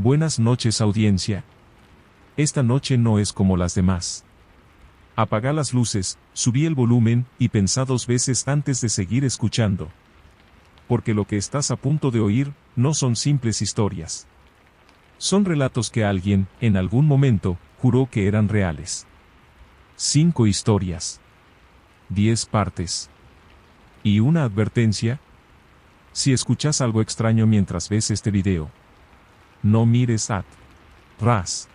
Buenas noches, audiencia. Esta noche no es como las demás. Apaga las luces, subí el volumen y pensá 2 veces antes de seguir escuchando. Porque lo que estás a punto de oír no son simples historias. Son relatos que alguien, en algún momento, juró que eran reales. 5 historias. 10 partes. Y una advertencia. Si escuchas algo extraño mientras ves este video, no mires atrás.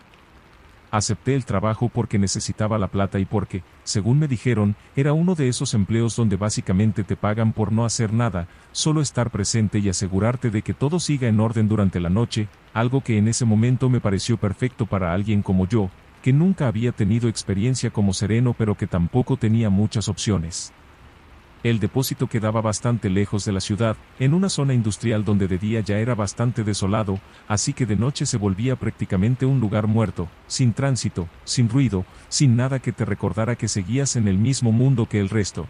Acepté el trabajo porque necesitaba la plata y porque, según me dijeron, era uno de esos empleos donde básicamente te pagan por no hacer nada, solo estar presente y asegurarte de que todo siga en orden durante la noche, algo que en ese momento me pareció perfecto para alguien como yo, que nunca había tenido experiencia como sereno pero que tampoco tenía muchas opciones. El depósito quedaba bastante lejos de la ciudad, en una zona industrial donde de día ya era bastante desolado, así que de noche se volvía prácticamente un lugar muerto, sin tránsito, sin ruido, sin nada que te recordara que seguías en el mismo mundo que el resto.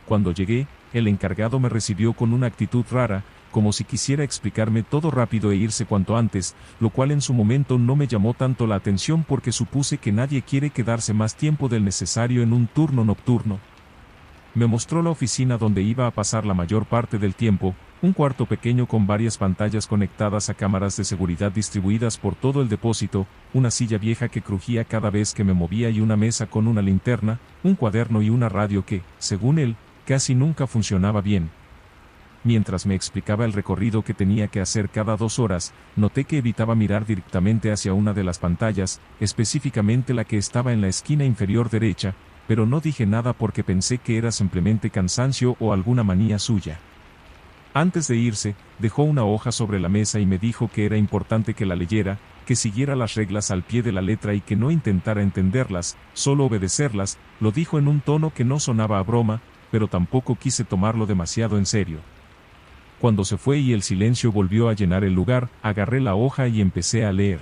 Cuando llegué, el encargado me recibió con una actitud rara, como si quisiera explicarme todo rápido e irse cuanto antes, lo cual en su momento no me llamó tanto la atención porque supuse que nadie quiere quedarse más tiempo del necesario en un turno nocturno. Me mostró la oficina donde iba a pasar la mayor parte del tiempo, un cuarto pequeño con varias pantallas conectadas a cámaras de seguridad distribuidas por todo el depósito, una silla vieja que crujía cada vez que me movía y una mesa con una linterna, un cuaderno y una radio que, según él, casi nunca funcionaba bien. Mientras me explicaba el recorrido que tenía que hacer cada 2 horas, noté que evitaba mirar directamente hacia una de las pantallas, específicamente la que estaba en la esquina inferior derecha, pero no dije nada porque pensé que era simplemente cansancio o alguna manía suya. Antes de irse, dejó una hoja sobre la mesa y me dijo que era importante que la leyera, que siguiera las reglas al pie de la letra y que no intentara entenderlas, solo obedecerlas. Lo dijo en un tono que no sonaba a broma, pero tampoco quise tomarlo demasiado en serio. Cuando se fue y el silencio volvió a llenar el lugar, agarré la hoja y empecé a leer.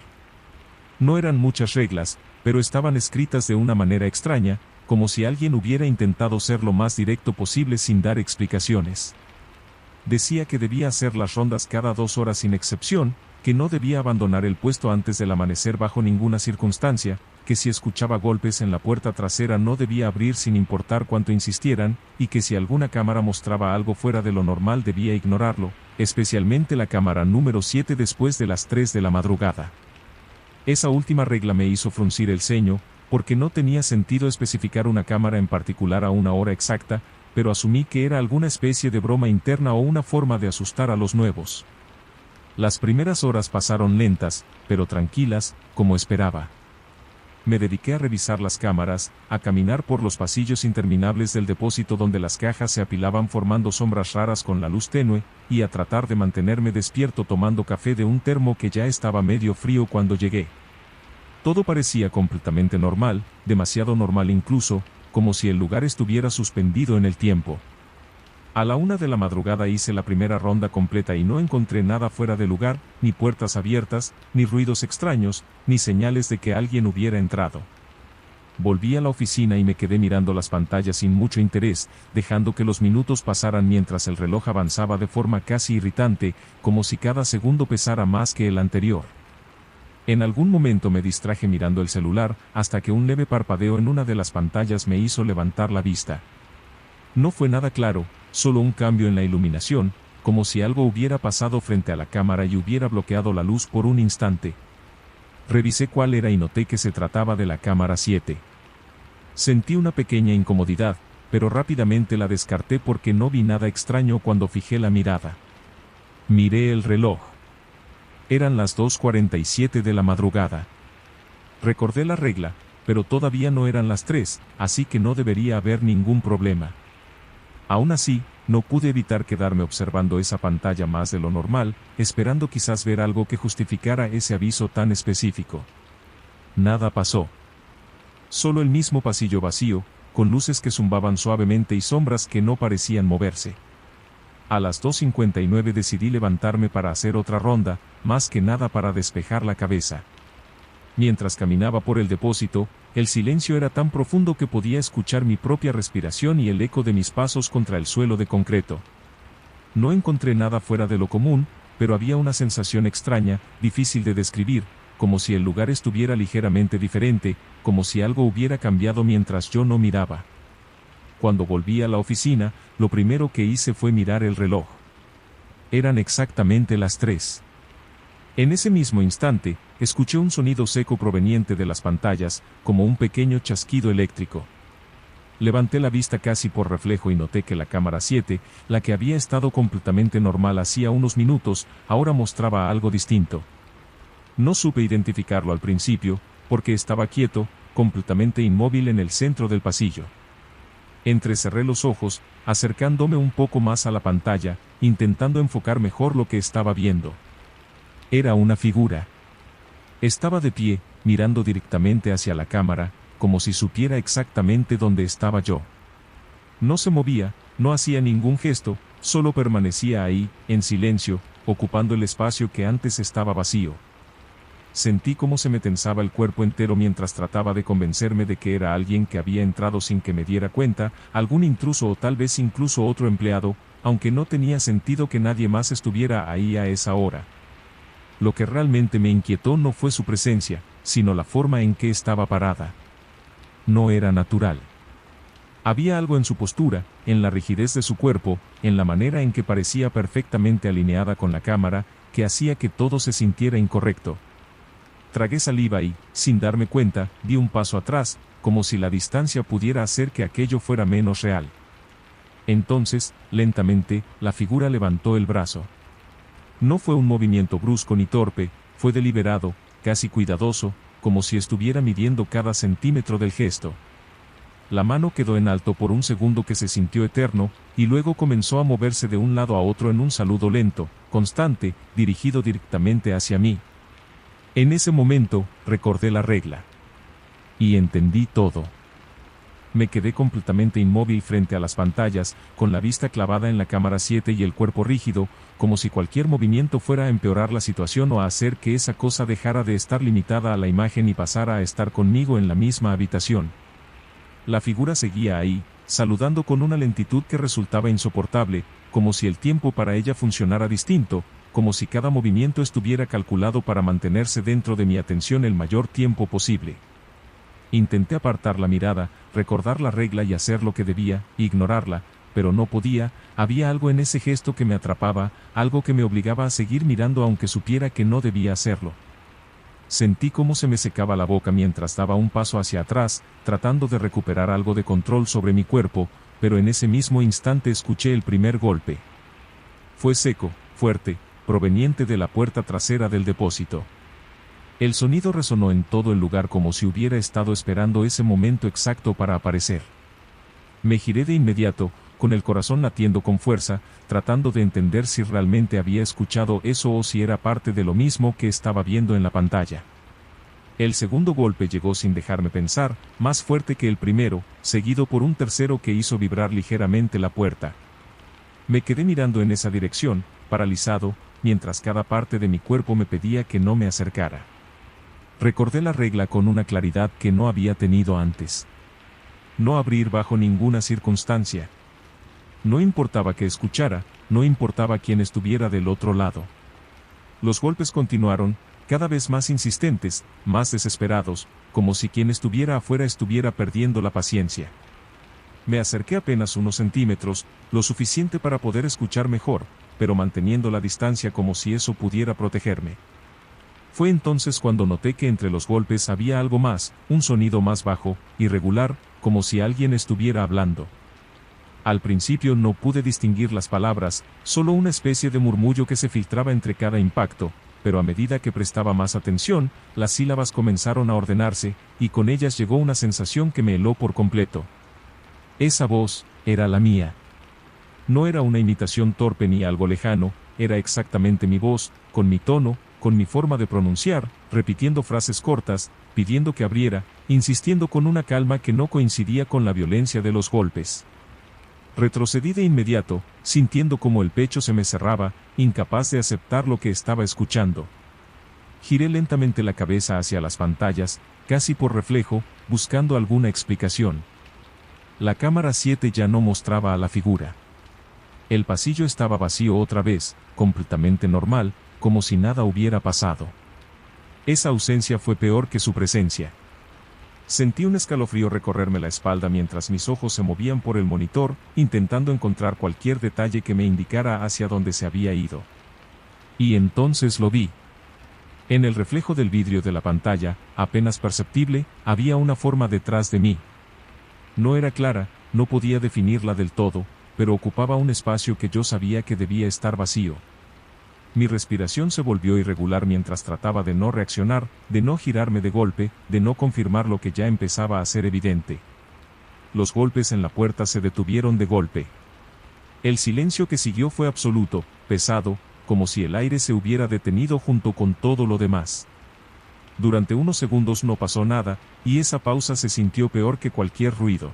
No eran muchas reglas, pero estaban escritas de una manera extraña, como si alguien hubiera intentado ser lo más directo posible sin dar explicaciones. Decía que debía hacer las rondas cada 2 horas sin excepción, que no debía abandonar el puesto antes del amanecer bajo ninguna circunstancia, que si escuchaba golpes en la puerta trasera no debía abrir sin importar cuánto insistieran, y que si alguna cámara mostraba algo fuera de lo normal debía ignorarlo, especialmente la cámara número 7 después de las 3 de la madrugada. Esa última regla me hizo fruncir el ceño, porque no tenía sentido especificar una cámara en particular a una hora exacta, pero asumí que era alguna especie de broma interna o una forma de asustar a los nuevos. Las primeras horas pasaron lentas, pero tranquilas, como esperaba. Me dediqué a revisar las cámaras, a caminar por los pasillos interminables del depósito donde las cajas se apilaban formando sombras raras con la luz tenue, y a tratar de mantenerme despierto tomando café de un termo que ya estaba medio frío cuando llegué. Todo parecía completamente normal, demasiado normal incluso, como si el lugar estuviera suspendido en el tiempo. A la 1 de la madrugada hice la primera ronda completa y no encontré nada fuera de lugar, ni puertas abiertas, ni ruidos extraños, ni señales de que alguien hubiera entrado. Volví a la oficina y me quedé mirando las pantallas sin mucho interés, dejando que los minutos pasaran mientras el reloj avanzaba de forma casi irritante, como si cada segundo pesara más que el anterior. En algún momento me distraje mirando el celular, hasta que un leve parpadeo en una de las pantallas me hizo levantar la vista. No fue nada claro, solo un cambio en la iluminación, como si algo hubiera pasado frente a la cámara y hubiera bloqueado la luz por un instante. Revisé cuál era y noté que se trataba de la cámara 7. Sentí una pequeña incomodidad, pero rápidamente la descarté porque no vi nada extraño cuando fijé la mirada. Miré el reloj. Eran las 2:47 de la madrugada. Recordé la regla, pero todavía no eran las 3, así que no debería haber ningún problema. Aún así, no pude evitar quedarme observando esa pantalla más de lo normal, esperando quizás ver algo que justificara ese aviso tan específico. Nada pasó. Solo el mismo pasillo vacío, con luces que zumbaban suavemente y sombras que no parecían moverse. A las 2:59 decidí levantarme para hacer otra ronda, más que nada para despejar la cabeza. Mientras caminaba por el depósito, el silencio era tan profundo que podía escuchar mi propia respiración y el eco de mis pasos contra el suelo de concreto. No encontré nada fuera de lo común, pero había una sensación extraña, difícil de describir, como si el lugar estuviera ligeramente diferente, como si algo hubiera cambiado mientras yo no miraba. Cuando volví a la oficina, lo primero que hice fue mirar el reloj. Eran exactamente las 3. En ese mismo instante, escuché un sonido seco proveniente de las pantallas, como un pequeño chasquido eléctrico. Levanté la vista casi por reflejo y noté que la cámara 7, la que había estado completamente normal hacía unos minutos, ahora mostraba algo distinto. No supe identificarlo al principio, porque estaba quieto, completamente inmóvil en el centro del pasillo. Entrecerré los ojos, acercándome un poco más a la pantalla, intentando enfocar mejor lo que estaba viendo. Era una figura. Estaba de pie, mirando directamente hacia la cámara, como si supiera exactamente dónde estaba yo. No se movía, no hacía ningún gesto, solo permanecía ahí, en silencio, ocupando el espacio que antes estaba vacío. Sentí cómo se me tensaba el cuerpo entero mientras trataba de convencerme de que era alguien que había entrado sin que me diera cuenta, algún intruso o tal vez incluso otro empleado, aunque no tenía sentido que nadie más estuviera ahí a esa hora. Lo que realmente me inquietó no fue su presencia, sino la forma en que estaba parada. No era natural. Había algo en su postura, en la rigidez de su cuerpo, en la manera en que parecía perfectamente alineada con la cámara, que hacía que todo se sintiera incorrecto. Tragué saliva y, sin darme cuenta, di un paso atrás, como si la distancia pudiera hacer que aquello fuera menos real. Entonces, lentamente, la figura levantó el brazo. No fue un movimiento brusco ni torpe, fue deliberado, casi cuidadoso, como si estuviera midiendo cada centímetro del gesto. La mano quedó en alto por un segundo que se sintió eterno, y luego comenzó a moverse de un lado a otro en un saludo lento, constante, dirigido directamente hacia mí. En ese momento, recordé la regla. Y entendí todo. Me quedé completamente inmóvil frente a las pantallas, con la vista clavada en la cámara 7 y el cuerpo rígido, como si cualquier movimiento fuera a empeorar la situación o a hacer que esa cosa dejara de estar limitada a la imagen y pasara a estar conmigo en la misma habitación. La figura seguía ahí, saludando con una lentitud que resultaba insoportable, como si el tiempo para ella funcionara distinto, como si cada movimiento estuviera calculado para mantenerse dentro de mi atención el mayor tiempo posible. Intenté apartar la mirada, recordar la regla y hacer lo que debía, ignorarla, pero no podía, había algo en ese gesto que me atrapaba, algo que me obligaba a seguir mirando aunque supiera que no debía hacerlo. Sentí cómo se me secaba la boca mientras daba un paso hacia atrás, tratando de recuperar algo de control sobre mi cuerpo, pero en ese mismo instante escuché el primer golpe. Fue seco, fuerte, proveniente de la puerta trasera del depósito. El sonido resonó en todo el lugar como si hubiera estado esperando ese momento exacto para aparecer. Me giré de inmediato, con el corazón latiendo con fuerza, tratando de entender si realmente había escuchado eso o si era parte de lo mismo que estaba viendo en la pantalla. El segundo golpe llegó sin dejarme pensar, más fuerte que el primero, seguido por un tercero que hizo vibrar ligeramente la puerta. Me quedé mirando en esa dirección, paralizado, mientras cada parte de mi cuerpo me pedía que no me acercara. Recordé la regla con una claridad que no había tenido antes. No abrir bajo ninguna circunstancia. No importaba que escuchara, no importaba quién estuviera del otro lado. Los golpes continuaron, cada vez más insistentes, más desesperados, como si quien estuviera afuera estuviera perdiendo la paciencia. Me acerqué apenas unos centímetros, lo suficiente para poder escuchar mejor, pero manteniendo la distancia como si eso pudiera protegerme. Fue entonces cuando noté que entre los golpes había algo más, un sonido más bajo, irregular, como si alguien estuviera hablando. Al principio no pude distinguir las palabras, solo una especie de murmullo que se filtraba entre cada impacto, pero a medida que prestaba más atención, las sílabas comenzaron a ordenarse, y con ellas llegó una sensación que me heló por completo. Esa voz era la mía. No era una imitación torpe ni algo lejano, era exactamente mi voz, con mi tono, con mi forma de pronunciar, repitiendo frases cortas, pidiendo que abriera, insistiendo con una calma que no coincidía con la violencia de los golpes. Retrocedí de inmediato, sintiendo como el pecho se me cerraba, incapaz de aceptar lo que estaba escuchando. Giré lentamente la cabeza hacia las pantallas, casi por reflejo, buscando alguna explicación. La cámara 7 ya no mostraba a la figura. El pasillo estaba vacío otra vez, completamente normal, como si nada hubiera pasado. Esa ausencia fue peor que su presencia. Sentí un escalofrío recorrerme la espalda mientras mis ojos se movían por el monitor, intentando encontrar cualquier detalle que me indicara hacia dónde se había ido. Y entonces lo vi. En el reflejo del vidrio de la pantalla, apenas perceptible, había una forma detrás de mí. No era clara, no podía definirla del todo, pero ocupaba un espacio que yo sabía que debía estar vacío. Mi respiración se volvió irregular mientras trataba de no reaccionar, de no girarme de golpe, de no confirmar lo que ya empezaba a ser evidente. Los golpes en la puerta se detuvieron de golpe. El silencio que siguió fue absoluto, pesado, como si el aire se hubiera detenido junto con todo lo demás. Durante unos segundos no pasó nada, y esa pausa se sintió peor que cualquier ruido.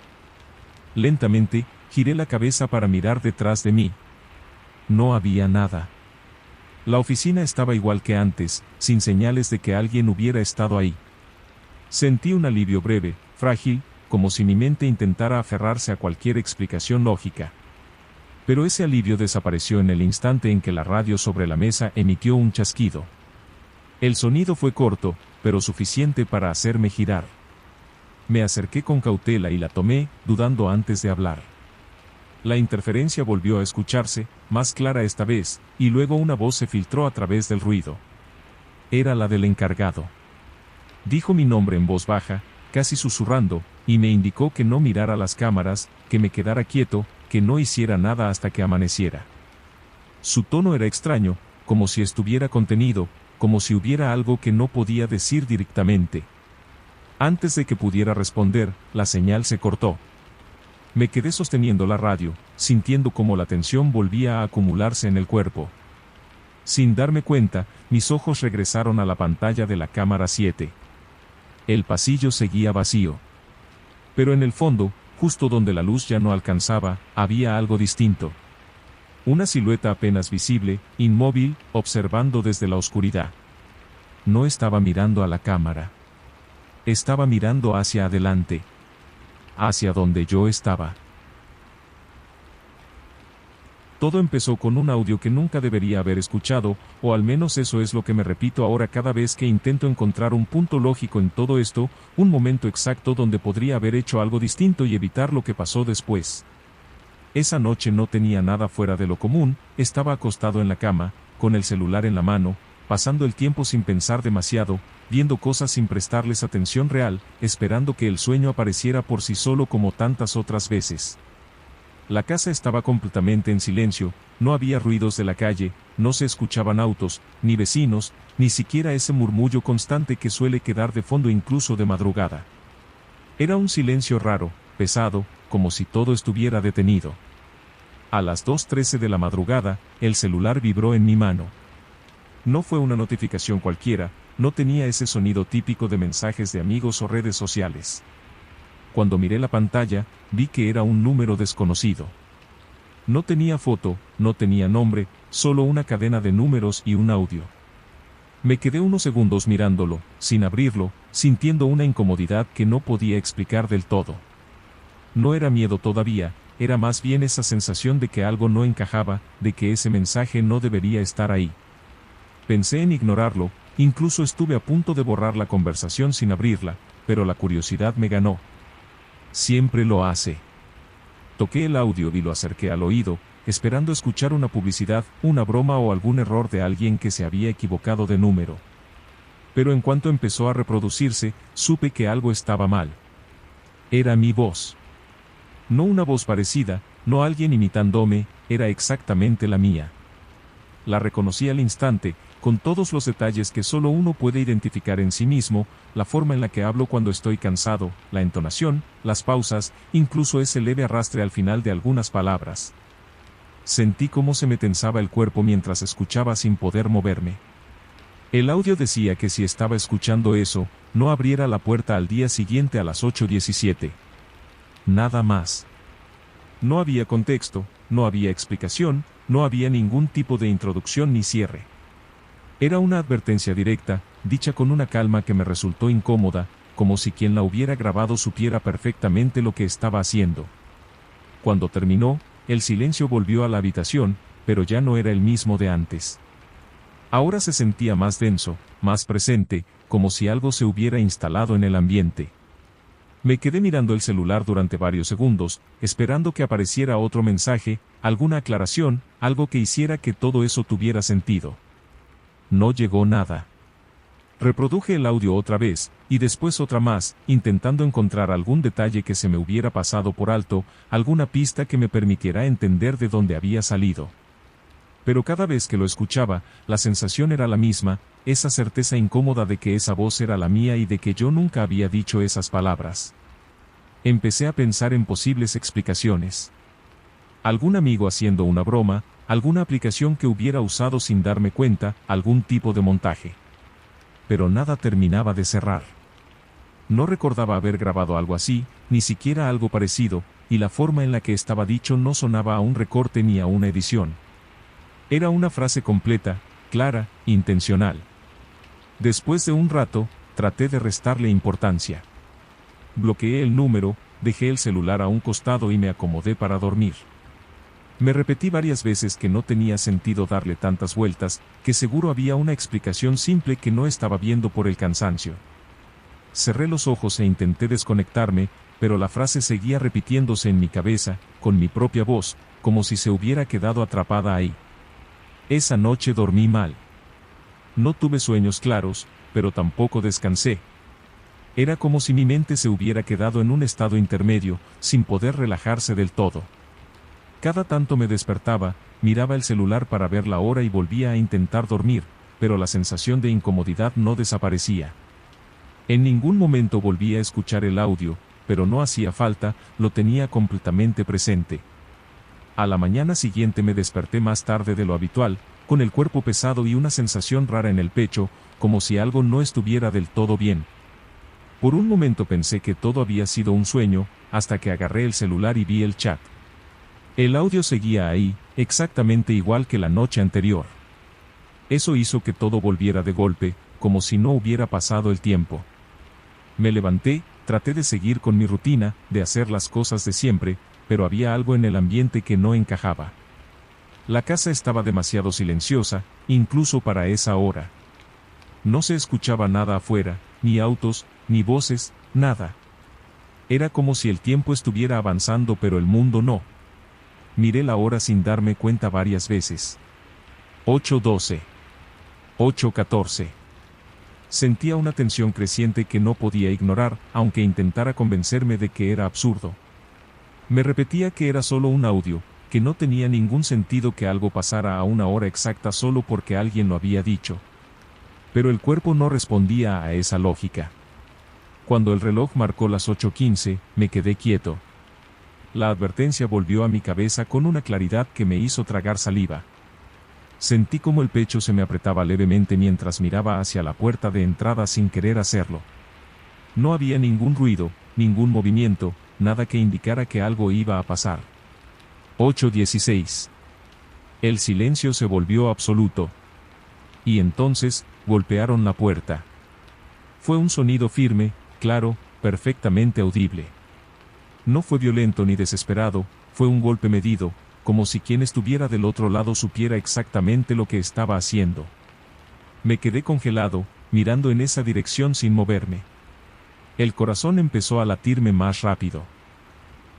Lentamente, giré la cabeza para mirar detrás de mí. No había nada. La oficina estaba igual que antes, sin señales de que alguien hubiera estado ahí. Sentí un alivio breve, frágil, como si mi mente intentara aferrarse a cualquier explicación lógica. Pero ese alivio desapareció en el instante en que la radio sobre la mesa emitió un chasquido. El sonido fue corto, pero suficiente para hacerme girar. Me acerqué con cautela y la tomé, dudando antes de hablar. La interferencia volvió a escucharse, más clara esta vez, y luego una voz se filtró a través del ruido. Era la del encargado. Dijo mi nombre en voz baja, casi susurrando, y me indicó que no mirara las cámaras, que me quedara quieto, que no hiciera nada hasta que amaneciera. Su tono era extraño, como si estuviera contenido, como si hubiera algo que no podía decir directamente. Antes de que pudiera responder, la señal se cortó. Me quedé sosteniendo la radio, sintiendo cómo la tensión volvía a acumularse en el cuerpo. Sin darme cuenta, mis ojos regresaron a la pantalla de la cámara 7. El pasillo seguía vacío. Pero en el fondo, justo donde la luz ya no alcanzaba, había algo distinto. Una silueta apenas visible, inmóvil, observando desde la oscuridad. No estaba mirando a la cámara. Estaba mirando hacia adelante. Hacia donde yo estaba. Todo empezó con un audio que nunca debería haber escuchado, o al menos eso es lo que me repito ahora cada vez que intento encontrar un punto lógico en todo esto, un momento exacto donde podría haber hecho algo distinto y evitar lo que pasó después. Esa noche no tenía nada fuera de lo común, estaba acostado en la cama, con el celular en la mano, pasando el tiempo sin pensar demasiado, viendo cosas sin prestarles atención real, esperando que el sueño apareciera por sí solo como tantas otras veces. La casa estaba completamente en silencio, no había ruidos de la calle, no se escuchaban autos, ni vecinos, ni siquiera ese murmullo constante que suele quedar de fondo incluso de madrugada. Era un silencio raro, pesado, como si todo estuviera detenido. A las 2:13 de la madrugada, el celular vibró en mi mano. No fue una notificación cualquiera, no tenía ese sonido típico de mensajes de amigos o redes sociales. Cuando miré la pantalla, vi que era un número desconocido. No tenía foto, no tenía nombre, solo una cadena de números y un audio. Me quedé unos segundos mirándolo, sin abrirlo, sintiendo una incomodidad que no podía explicar del todo. No era miedo todavía, era más bien esa sensación de que algo no encajaba, de que ese mensaje no debería estar ahí. Pensé en ignorarlo, incluso estuve a punto de borrar la conversación sin abrirla, pero la curiosidad me ganó. Siempre lo hace. Toqué el audio y lo acerqué al oído, esperando escuchar una publicidad, una broma o algún error de alguien que se había equivocado de número. Pero en cuanto empezó a reproducirse, supe que algo estaba mal. Era mi voz. No una voz parecida, no alguien imitándome, era exactamente la mía. La reconocí al instante, con todos los detalles que solo uno puede identificar en sí mismo, la forma en la que hablo cuando estoy cansado, la entonación, las pausas, incluso ese leve arrastre al final de algunas palabras. Sentí cómo se me tensaba el cuerpo mientras escuchaba sin poder moverme. El audio decía que si estaba escuchando eso, no abriera la puerta al día siguiente a las 8:17. Nada más. No había contexto, no había explicación, no había ningún tipo de introducción ni cierre. Era una advertencia directa, dicha con una calma que me resultó incómoda, como si quien la hubiera grabado supiera perfectamente lo que estaba haciendo. Cuando terminó, el silencio volvió a la habitación, pero ya no era el mismo de antes. Ahora se sentía más denso, más presente, como si algo se hubiera instalado en el ambiente. Me quedé mirando el celular durante varios segundos, esperando que apareciera otro mensaje, alguna aclaración, algo que hiciera que todo eso tuviera sentido. No llegó nada. Reproduje el audio otra vez, y después otra más, intentando encontrar algún detalle que se me hubiera pasado por alto, alguna pista que me permitiera entender de dónde había salido. Pero cada vez que lo escuchaba, la sensación era la misma, esa certeza incómoda de que esa voz era la mía y de que yo nunca había dicho esas palabras. Empecé a pensar en posibles explicaciones. Algún amigo haciendo una broma, alguna aplicación que hubiera usado sin darme cuenta, algún tipo de montaje. Pero nada terminaba de cerrar. No recordaba haber grabado algo así, ni siquiera algo parecido, y la forma en la que estaba dicho no sonaba a un recorte ni a una edición. Era una frase completa, clara, intencional. Después de un rato, traté de restarle importancia. Bloqueé el número, dejé el celular a un costado y me acomodé para dormir. Me repetí varias veces que no tenía sentido darle tantas vueltas, que seguro había una explicación simple que no estaba viendo por el cansancio. Cerré los ojos e intenté desconectarme, pero la frase seguía repitiéndose en mi cabeza, con mi propia voz, como si se hubiera quedado atrapada ahí. Esa noche dormí mal. No tuve sueños claros, pero tampoco descansé. Era como si mi mente se hubiera quedado en un estado intermedio, sin poder relajarse del todo. Cada tanto me despertaba, miraba el celular para ver la hora y volvía a intentar dormir, pero la sensación de incomodidad no desaparecía. En ningún momento volví a escuchar el audio, pero no hacía falta, lo tenía completamente presente. A la mañana siguiente me desperté más tarde de lo habitual, con el cuerpo pesado y una sensación rara en el pecho, como si algo no estuviera del todo bien. Por un momento pensé que todo había sido un sueño, hasta que agarré el celular y vi el chat. El audio seguía ahí, exactamente igual que la noche anterior. Eso hizo que todo volviera de golpe, como si no hubiera pasado el tiempo. Me levanté, traté de seguir con mi rutina, de hacer las cosas de siempre, pero había algo en el ambiente que no encajaba. La casa estaba demasiado silenciosa, incluso para esa hora. No se escuchaba nada afuera, ni autos, ni voces, nada. Era como si el tiempo estuviera avanzando pero el mundo no. Miré la hora sin darme cuenta varias veces. 8:12. 8:14. Sentía una tensión creciente que no podía ignorar, aunque intentara convencerme de que era absurdo. Me repetía que era solo un audio, que no tenía ningún sentido que algo pasara a una hora exacta solo porque alguien lo había dicho. Pero el cuerpo no respondía a esa lógica. Cuando el reloj marcó las 8:15, me quedé quieto. La advertencia volvió a mi cabeza con una claridad que me hizo tragar saliva. Sentí como el pecho se me apretaba levemente mientras miraba hacia la puerta de entrada sin querer hacerlo. No había ningún ruido, ningún movimiento, nada que indicara que algo iba a pasar. 8:16. El silencio se volvió absoluto. Y entonces, golpearon la puerta. Fue un sonido firme, claro, perfectamente audible. No fue violento ni desesperado, fue un golpe medido, como si quien estuviera del otro lado supiera exactamente lo que estaba haciendo. Me quedé congelado, mirando en esa dirección sin moverme. El corazón empezó a latirme más rápido.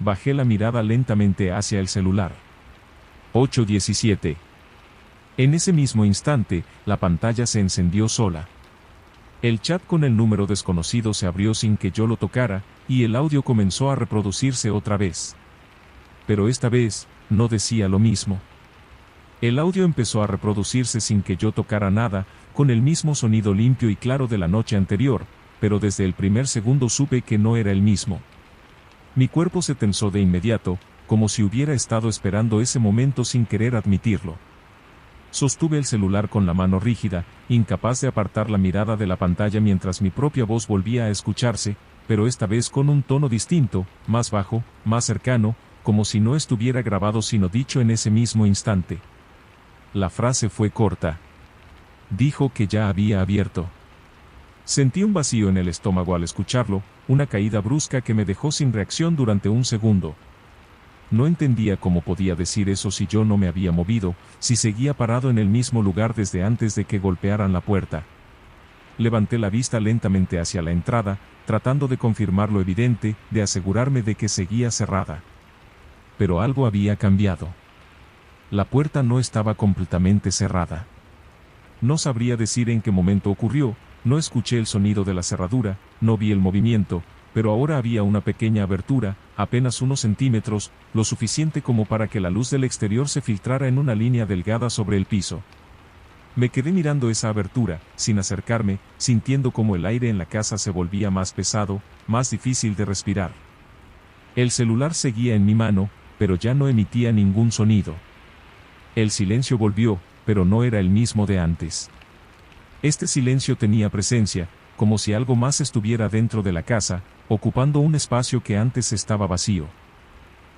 Bajé la mirada lentamente hacia el celular. 8:17. En ese mismo instante, la pantalla se encendió sola. El chat con el número desconocido se abrió sin que yo lo tocara, y el audio comenzó a reproducirse otra vez. Pero esta vez, no decía lo mismo. El audio empezó a reproducirse sin que yo tocara nada, con el mismo sonido limpio y claro de la noche anterior, pero desde el primer segundo supe que no era el mismo. Mi cuerpo se tensó de inmediato, como si hubiera estado esperando ese momento sin querer admitirlo. Sostuve el celular con la mano rígida, incapaz de apartar la mirada de la pantalla mientras mi propia voz volvía a escucharse, pero esta vez con un tono distinto, más bajo, más cercano, como si no estuviera grabado sino dicho en ese mismo instante. La frase fue corta. Dijo que ya había abierto. Sentí un vacío en el estómago al escucharlo, una caída brusca que me dejó sin reacción durante un segundo. No entendía cómo podía decir eso si yo no me había movido, si seguía parado en el mismo lugar desde antes de que golpearan la puerta. Levanté la vista lentamente hacia la entrada, tratando de confirmar lo evidente, de asegurarme de que seguía cerrada. Pero algo había cambiado. La puerta no estaba completamente cerrada. No sabría decir en qué momento ocurrió, no escuché el sonido de la cerradura, no vi el movimiento, pero ahora había una pequeña abertura, apenas unos centímetros, lo suficiente como para que la luz del exterior se filtrara en una línea delgada sobre el piso. Me quedé mirando esa abertura, sin acercarme, sintiendo como el aire en la casa se volvía más pesado, más difícil de respirar. El celular seguía en mi mano, pero ya no emitía ningún sonido. El silencio volvió, pero no era el mismo de antes. Este silencio tenía presencia, como si algo más estuviera dentro de la casa, ocupando un espacio que antes estaba vacío.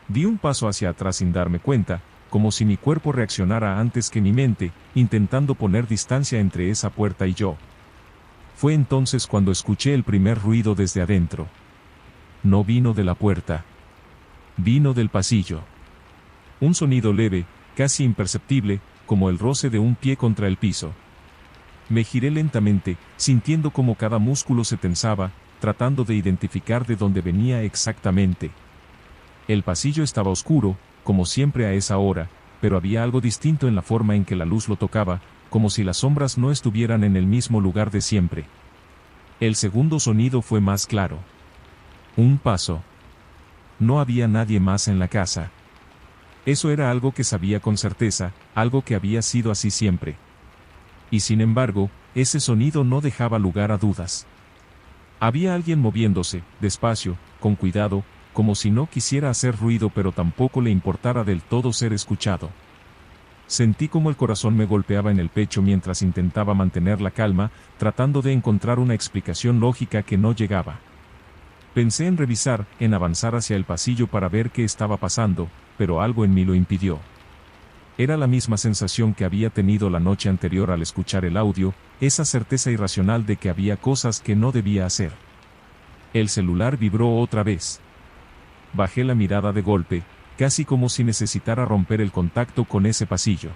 Di un paso hacia atrás sin darme cuenta, como si mi cuerpo reaccionara antes que mi mente, intentando poner distancia entre esa puerta y yo. Fue entonces cuando escuché el primer ruido desde adentro. No vino de la puerta. Vino del pasillo. Un sonido leve, casi imperceptible, como el roce de un pie contra el piso. Me giré lentamente, sintiendo como cada músculo se tensaba, tratando de identificar de dónde venía exactamente. El pasillo estaba oscuro, como siempre a esa hora, pero había algo distinto en la forma en que la luz lo tocaba, como si las sombras no estuvieran en el mismo lugar de siempre. El segundo sonido fue más claro. Un paso. No había nadie más en la casa. Eso era algo que sabía con certeza, algo que había sido así siempre. Y sin embargo, ese sonido no dejaba lugar a dudas. Había alguien moviéndose, despacio, con cuidado, como si no quisiera hacer ruido pero tampoco le importara del todo ser escuchado. Sentí como el corazón me golpeaba en el pecho mientras intentaba mantener la calma, tratando de encontrar una explicación lógica que no llegaba. Pensé en revisar, en avanzar hacia el pasillo para ver qué estaba pasando, pero algo en mí lo impidió. Era la misma sensación que había tenido la noche anterior al escuchar el audio, esa certeza irracional de que había cosas que no debía hacer. El celular vibró otra vez. Bajé la mirada de golpe, casi como si necesitara romper el contacto con ese pasillo.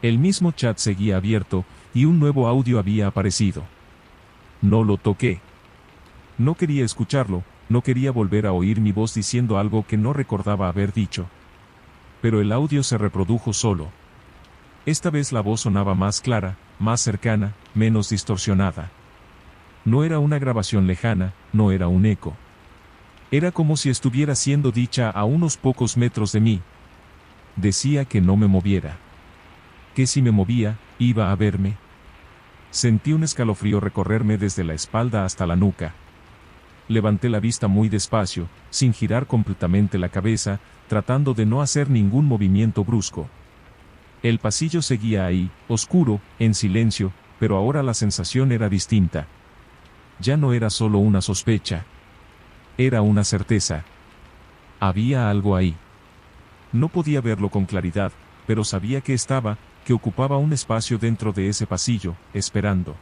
El mismo chat seguía abierto, y un nuevo audio había aparecido. No lo toqué. No quería escucharlo, no quería volver a oír mi voz diciendo algo que no recordaba haber dicho. Pero el audio se reprodujo solo. Esta vez la voz sonaba más clara, más cercana, menos distorsionada. No era una grabación lejana, no era un eco. Era como si estuviera siendo dicha a unos pocos metros de mí. Decía que no me moviera. Que si me movía, iba a verme. Sentí un escalofrío recorrerme desde la espalda hasta la nuca. Levanté la vista muy despacio, sin girar completamente la cabeza, tratando de no hacer ningún movimiento brusco. El pasillo seguía ahí, oscuro, en silencio, pero ahora la sensación era distinta. Ya no era solo una sospecha. Era una certeza. Había algo ahí. No podía verlo con claridad, pero sabía que estaba, que ocupaba un espacio dentro de ese pasillo, esperando.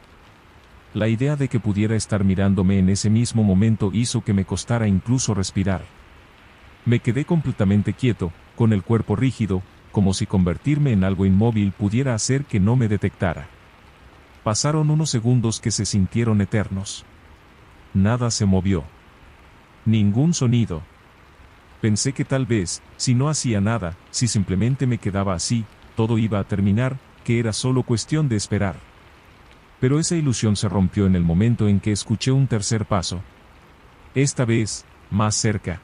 La idea de que pudiera estar mirándome en ese mismo momento hizo que me costara incluso respirar. Me quedé completamente quieto, con el cuerpo rígido, como si convertirme en algo inmóvil pudiera hacer que no me detectara. Pasaron unos segundos que se sintieron eternos. Nada se movió. Ningún sonido. Pensé que tal vez, si no hacía nada, si simplemente me quedaba así, todo iba a terminar, que era solo cuestión de esperar. Pero esa ilusión se rompió en el momento en que escuché un tercer paso. Esta vez, más cerca.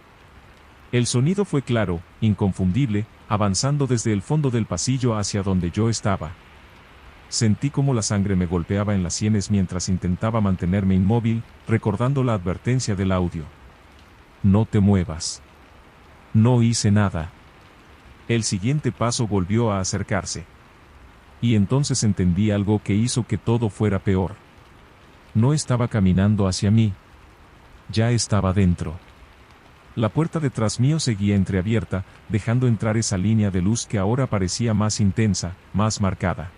El sonido fue claro, inconfundible, avanzando desde el fondo del pasillo hacia donde yo estaba. Sentí como la sangre me golpeaba en las sienes mientras intentaba mantenerme inmóvil, recordando la advertencia del audio. No te muevas. No hice nada. El siguiente paso volvió a acercarse. Y entonces entendí algo que hizo que todo fuera peor. No estaba caminando hacia mí. Ya estaba dentro. La puerta detrás mío seguía entreabierta, dejando entrar esa línea de luz que ahora parecía más intensa, más marcada.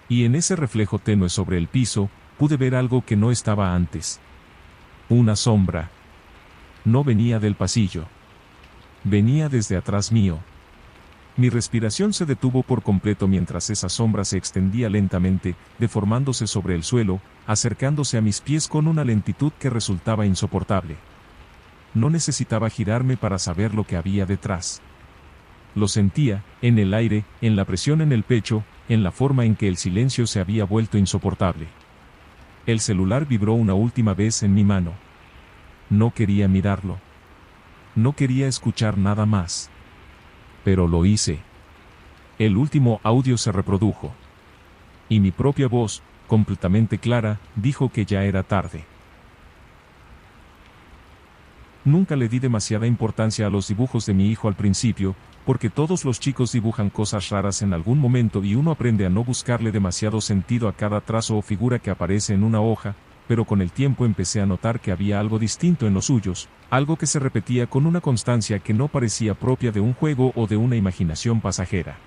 Y en ese reflejo tenue sobre el piso, pude ver algo que no estaba antes. Una sombra. No venía del pasillo. Venía desde atrás mío. Mi respiración se detuvo por completo mientras esa sombra se extendía lentamente, deformándose sobre el suelo, acercándose a mis pies con una lentitud que resultaba insoportable. No necesitaba girarme para saber lo que había detrás. Lo sentía, en el aire, en la presión en el pecho, en la forma en que el silencio se había vuelto insoportable. El celular vibró una última vez en mi mano. No quería mirarlo. No quería escuchar nada más. Pero lo hice. El último audio se reprodujo. Y mi propia voz, completamente clara, dijo que ya era tarde. Nunca le di demasiada importancia a los dibujos de mi hijo al principio, porque todos los chicos dibujan cosas raras en algún momento y uno aprende a no buscarle demasiado sentido a cada trazo o figura que aparece en una hoja, pero con el tiempo empecé a notar que había algo distinto en los suyos, algo que se repetía con una constancia que no parecía propia de un juego o de una imaginación pasajera.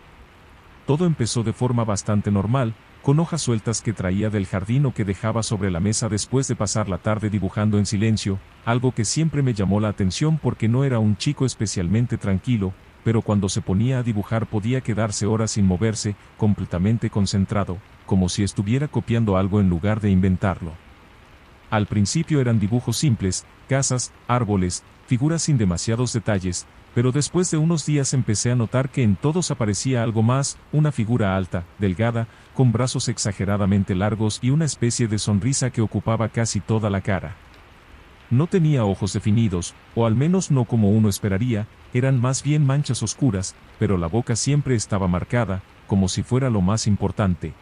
Todo empezó de forma bastante normal, con hojas sueltas que traía del jardín o que dejaba sobre la mesa después de pasar la tarde dibujando en silencio, algo que siempre me llamó la atención porque no era un chico especialmente tranquilo, pero cuando se ponía a dibujar podía quedarse horas sin moverse, completamente concentrado, como si estuviera copiando algo en lugar de inventarlo. Al principio eran dibujos simples, casas, árboles, figuras sin demasiados detalles, pero después de unos días empecé a notar que en todos aparecía algo más, una figura alta, delgada, con brazos exageradamente largos y una especie de sonrisa que ocupaba casi toda la cara. No tenía ojos definidos, o al menos no como uno esperaría, eran más bien manchas oscuras, pero la boca siempre estaba marcada, como si fuera lo más importante.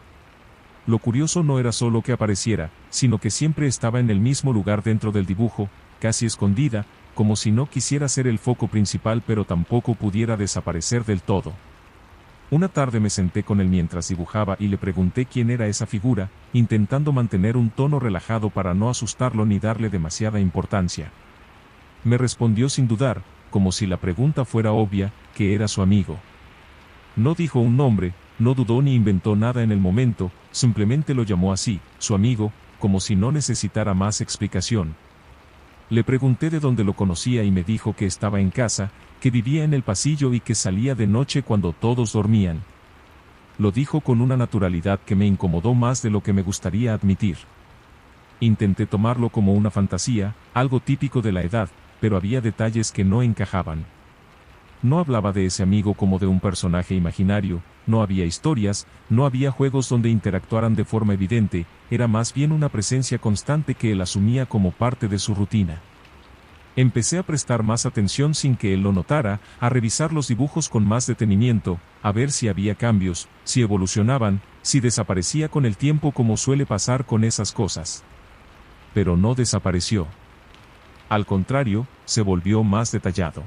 Lo curioso no era solo que apareciera, sino que siempre estaba en el mismo lugar dentro del dibujo, casi escondida, como si no quisiera ser el foco principal pero tampoco pudiera desaparecer del todo. Una tarde me senté con él mientras dibujaba y le pregunté quién era esa figura, intentando mantener un tono relajado para no asustarlo ni darle demasiada importancia. Me respondió sin dudar, como si la pregunta fuera obvia, que era su amigo. No dijo un nombre, no dudó ni inventó nada en el momento, simplemente lo llamó así, su amigo, como si no necesitara más explicación. Le pregunté de dónde lo conocía y me dijo que estaba en casa, que vivía en el pasillo y que salía de noche cuando todos dormían. Lo dijo con una naturalidad que me incomodó más de lo que me gustaría admitir. Intenté tomarlo como una fantasía, algo típico de la edad, pero había detalles que no encajaban. No hablaba de ese amigo como de un personaje imaginario, no había historias, no había juegos donde interactuaran de forma evidente, era más bien una presencia constante que él asumía como parte de su rutina. Empecé a prestar más atención sin que él lo notara, a revisar los dibujos con más detenimiento, a ver si había cambios, si evolucionaban, si desaparecía con el tiempo como suele pasar con esas cosas. Pero no desapareció. Al contrario, se volvió más detallado.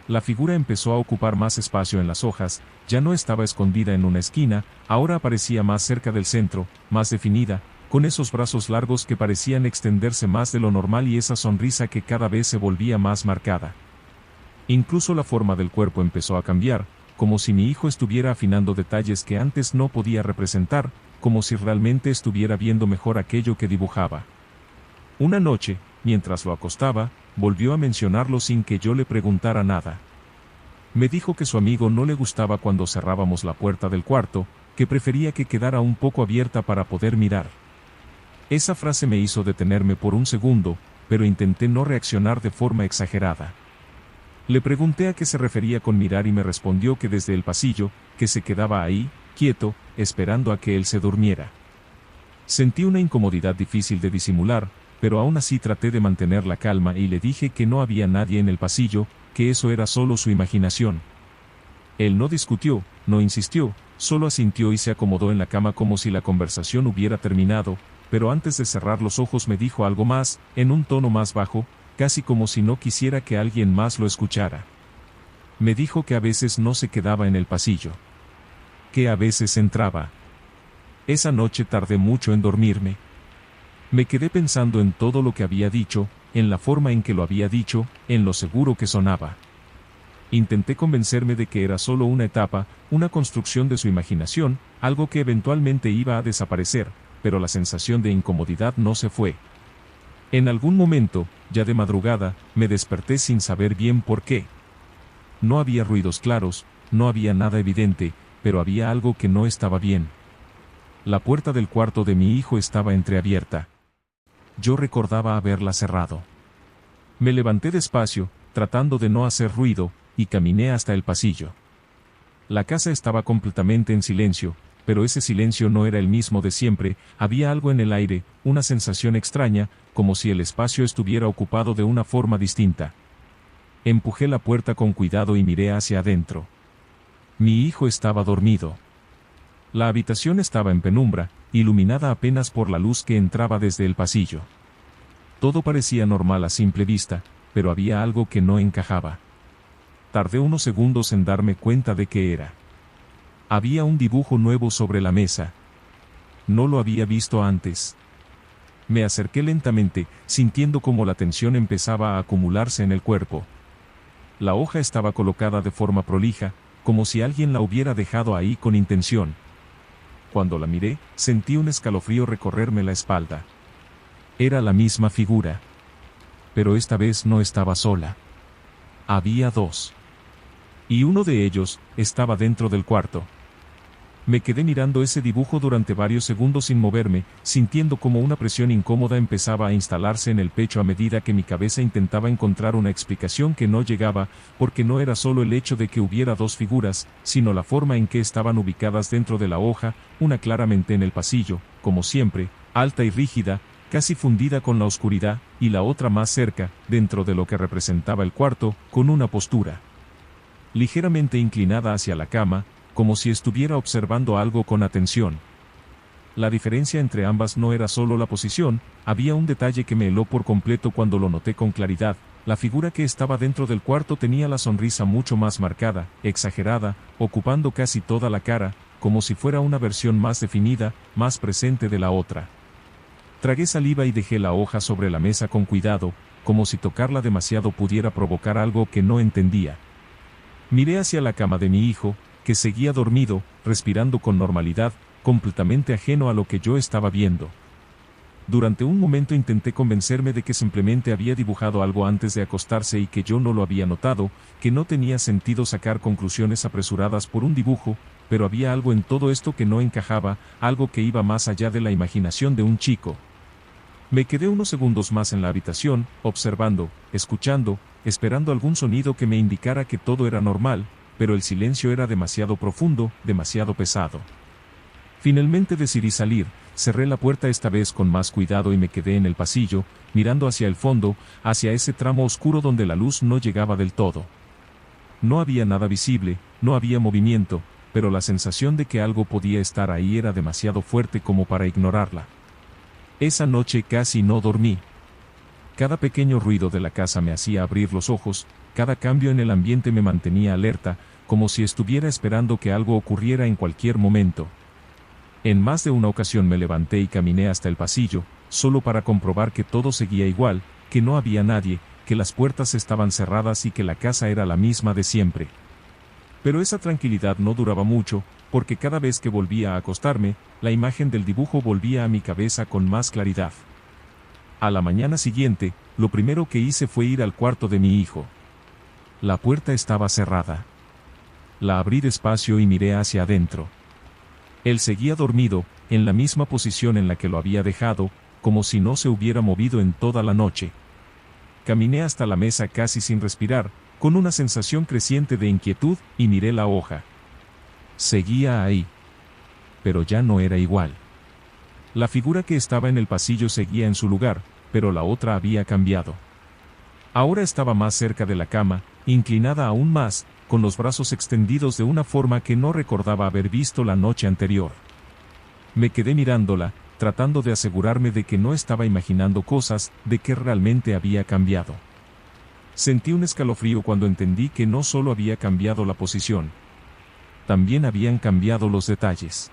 La figura empezó a ocupar más espacio en las hojas, ya no estaba escondida en una esquina, ahora aparecía más cerca del centro, más definida, con esos brazos largos que parecían extenderse más de lo normal y esa sonrisa que cada vez se volvía más marcada. Incluso la forma del cuerpo empezó a cambiar, como si mi hijo estuviera afinando detalles que antes no podía representar, como si realmente estuviera viendo mejor aquello que dibujaba. Una noche, mientras lo acostaba, volvió a mencionarlo sin que yo le preguntara nada. Me dijo que su amigo no le gustaba cuando cerrábamos la puerta del cuarto, que prefería que quedara un poco abierta para poder mirar. Esa frase me hizo detenerme por un segundo, pero intenté no reaccionar de forma exagerada. Le pregunté a qué se refería con mirar y me respondió que desde el pasillo, que se quedaba ahí, quieto, esperando a que él se durmiera. Sentí una incomodidad difícil de disimular, pero aún así traté de mantener la calma y le dije que no había nadie en el pasillo, que eso era solo su imaginación. Él no discutió, no insistió, solo asintió y se acomodó en la cama como si la conversación hubiera terminado, pero antes de cerrar los ojos me dijo algo más, en un tono más bajo, casi como si no quisiera que alguien más lo escuchara. Me dijo que a veces no se quedaba en el pasillo. Que a veces entraba. Esa noche tardé mucho en dormirme. Me quedé pensando en todo lo que había dicho, en la forma en que lo había dicho, en lo seguro que sonaba. Intenté convencerme de que era solo una etapa, una construcción de su imaginación, algo que eventualmente iba a desaparecer, pero la sensación de incomodidad no se fue. En algún momento, ya de madrugada, me desperté sin saber bien por qué. No había ruidos claros, no había nada evidente, pero había algo que no estaba bien. La puerta del cuarto de mi hijo estaba entreabierta. Yo recordaba haberla cerrado. Me levanté despacio, tratando de no hacer ruido, y caminé hasta el pasillo. La casa estaba completamente en silencio, pero ese silencio no era el mismo de siempre, había algo en el aire, una sensación extraña, como si el espacio estuviera ocupado de una forma distinta. Empujé la puerta con cuidado y miré hacia adentro. Mi hijo estaba dormido. La habitación estaba en penumbra, iluminada apenas por la luz que entraba desde el pasillo. Todo parecía normal a simple vista, pero había algo que no encajaba. Tardé unos segundos en darme cuenta de qué era. Había un dibujo nuevo sobre la mesa. No lo había visto antes. Me acerqué lentamente, sintiendo cómo la tensión empezaba a acumularse en el cuerpo. La hoja estaba colocada de forma prolija, como si alguien la hubiera dejado ahí con intención. Cuando la miré, sentí un escalofrío recorrerme la espalda. Era la misma figura. Pero esta vez no estaba sola. Había dos. Y uno de ellos estaba dentro del cuarto. Me quedé mirando ese dibujo durante varios segundos sin moverme, sintiendo como una presión incómoda empezaba a instalarse en el pecho a medida que mi cabeza intentaba encontrar una explicación que no llegaba, porque no era solo el hecho de que hubiera dos figuras, sino la forma en que estaban ubicadas dentro de la hoja, una claramente en el pasillo, como siempre, alta y rígida, casi fundida con la oscuridad, y la otra más cerca, dentro de lo que representaba el cuarto, con una postura ligeramente inclinada hacia la cama, como si estuviera observando algo con atención. La diferencia entre ambas no era solo la posición, había un detalle que me heló por completo cuando lo noté con claridad. La figura que estaba dentro del cuarto tenía la sonrisa mucho más marcada, exagerada, ocupando casi toda la cara, como si fuera una versión más definida, más presente de la otra. Tragué saliva y dejé la hoja sobre la mesa con cuidado, como si tocarla demasiado pudiera provocar algo que no entendía. Miré hacia la cama de mi hijo, que seguía dormido, respirando con normalidad, completamente ajeno a lo que yo estaba viendo. Durante un momento intenté convencerme de que simplemente había dibujado algo antes de acostarse y que yo no lo había notado, que no tenía sentido sacar conclusiones apresuradas por un dibujo, pero había algo en todo esto que no encajaba, algo que iba más allá de la imaginación de un chico. Me quedé unos segundos más en la habitación, observando, escuchando, esperando algún sonido que me indicara que todo era normal, pero el silencio era demasiado profundo, demasiado pesado. Finalmente decidí salir, cerré la puerta esta vez con más cuidado y me quedé en el pasillo, mirando hacia el fondo, hacia ese tramo oscuro donde la luz no llegaba del todo. No había nada visible, no había movimiento, pero la sensación de que algo podía estar ahí era demasiado fuerte como para ignorarla. Esa noche casi no dormí. Cada pequeño ruido de la casa me hacía abrir los ojos, cada cambio en el ambiente me mantenía alerta, como si estuviera esperando que algo ocurriera en cualquier momento. En más de una ocasión me levanté y caminé hasta el pasillo, solo para comprobar que todo seguía igual, que no había nadie, que las puertas estaban cerradas y que la casa era la misma de siempre. Pero esa tranquilidad no duraba mucho, porque cada vez que volvía a acostarme, la imagen del dibujo volvía a mi cabeza con más claridad. A la mañana siguiente, lo primero que hice fue ir al cuarto de mi hijo. La puerta estaba cerrada. La abrí despacio y miré hacia adentro. Él seguía dormido, en la misma posición en la que lo había dejado, como si no se hubiera movido en toda la noche. Caminé hasta la mesa casi sin respirar, con una sensación creciente de inquietud, y miré la hoja. Seguía ahí. Pero ya no era igual. La figura que estaba en el pasillo seguía en su lugar, pero la otra había cambiado. Ahora estaba más cerca de la cama, inclinada aún más, con los brazos extendidos de una forma que no recordaba haber visto la noche anterior. Me quedé mirándola, tratando de asegurarme de que no estaba imaginando cosas, de que realmente había cambiado. Sentí un escalofrío cuando entendí que no solo había cambiado la posición, también habían cambiado los detalles.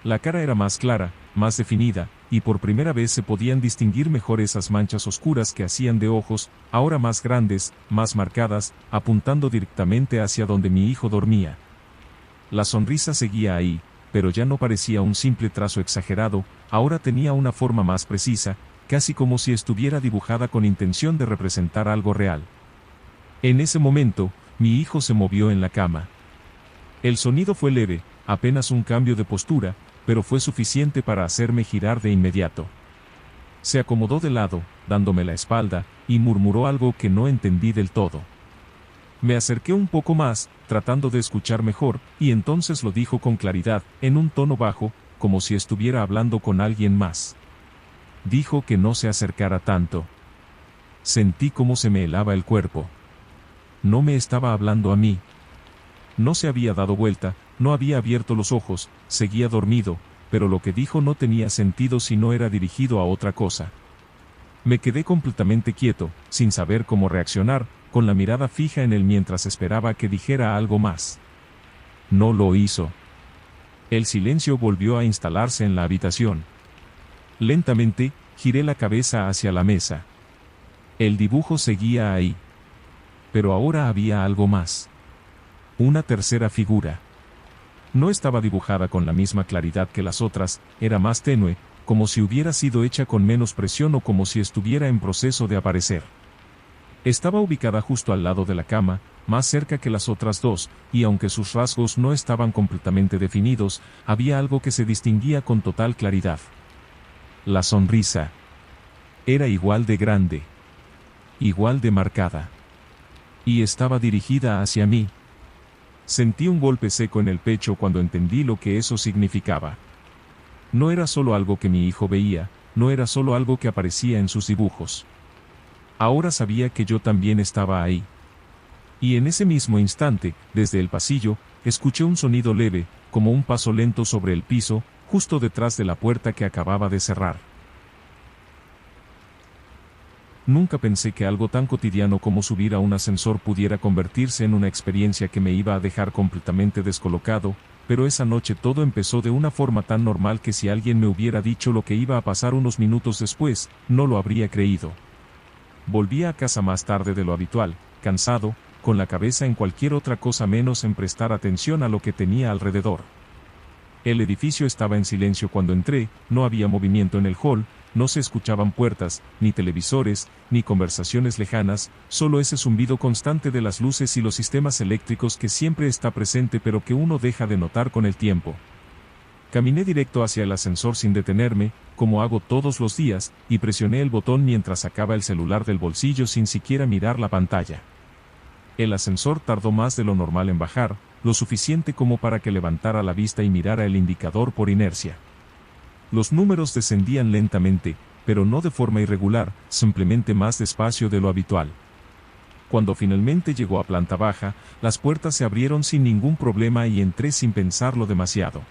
La cara era más clara, más definida, y por primera vez se podían distinguir mejor esas manchas oscuras que hacían de ojos, ahora más grandes, más marcadas, apuntando directamente hacia donde mi hijo dormía. La sonrisa seguía ahí, pero ya no parecía un simple trazo exagerado, ahora tenía una forma más precisa, casi como si estuviera dibujada con intención de representar algo real. En ese momento, Mi hijo se movió en la cama. El sonido fue leve, apenas un cambio de postura, pero fue suficiente para hacerme girar de inmediato. Se acomodó de lado, dándome la espalda, y murmuró algo que no entendí del todo. Me acerqué un poco más, tratando de escuchar mejor, y entonces lo dijo con claridad, en un tono bajo, como si estuviera hablando con alguien más. Dijo que no se acercara tanto. Sentí cómo se me helaba el cuerpo. No me estaba hablando a mí. No se había dado vuelta, no había abierto los ojos, seguía dormido, pero lo que dijo no tenía sentido si no era dirigido a otra cosa. Me quedé completamente quieto, sin saber cómo reaccionar, con la mirada fija en él mientras esperaba que dijera algo más. No lo hizo. El silencio volvió a instalarse en la habitación. Lentamente, giré la cabeza hacia la mesa. El dibujo seguía ahí. Pero ahora había algo más. Una tercera figura. No estaba dibujada con la misma claridad que las otras, era más tenue, como si hubiera sido hecha con menos presión o como si estuviera en proceso de aparecer. Estaba ubicada justo al lado de la cama, más cerca que las otras dos, y aunque sus rasgos no estaban completamente definidos, había algo que se distinguía con total claridad. La sonrisa. Era igual de grande. Igual de marcada. Y estaba dirigida hacia mí. Sentí un golpe seco en el pecho cuando entendí lo que eso significaba. No era solo algo que mi hijo veía, no era solo algo que aparecía en sus dibujos. Ahora sabía que yo también estaba ahí. Y en ese mismo instante, desde el pasillo, escuché un sonido leve, como un paso lento sobre el piso, justo detrás de la puerta que acababa de cerrar. Nunca pensé que algo tan cotidiano como subir a un ascensor pudiera convertirse en una experiencia que me iba a dejar completamente descolocado, pero esa noche todo empezó de una forma tan normal que si alguien me hubiera dicho lo que iba a pasar unos minutos después, no lo habría creído. Volví a casa más tarde de lo habitual, cansado, con la cabeza en cualquier otra cosa menos en prestar atención a lo que tenía alrededor. El edificio estaba en silencio cuando entré, no había movimiento en el hall, no se escuchaban puertas, ni televisores, ni conversaciones lejanas, solo ese zumbido constante de las luces y los sistemas eléctricos que siempre está presente pero que uno deja de notar con el tiempo. Caminé directo hacia el ascensor sin detenerme, como hago todos los días, y presioné el botón mientras sacaba el celular del bolsillo sin siquiera mirar la pantalla. El ascensor tardó más de lo normal en bajar, lo suficiente como para que levantara la vista y mirara el indicador por inercia. Los números descendían lentamente, pero no de forma irregular, simplemente más despacio de lo habitual. Cuando finalmente llegó a planta baja, las puertas se abrieron sin ningún problema y entré sin pensarlo demasiado.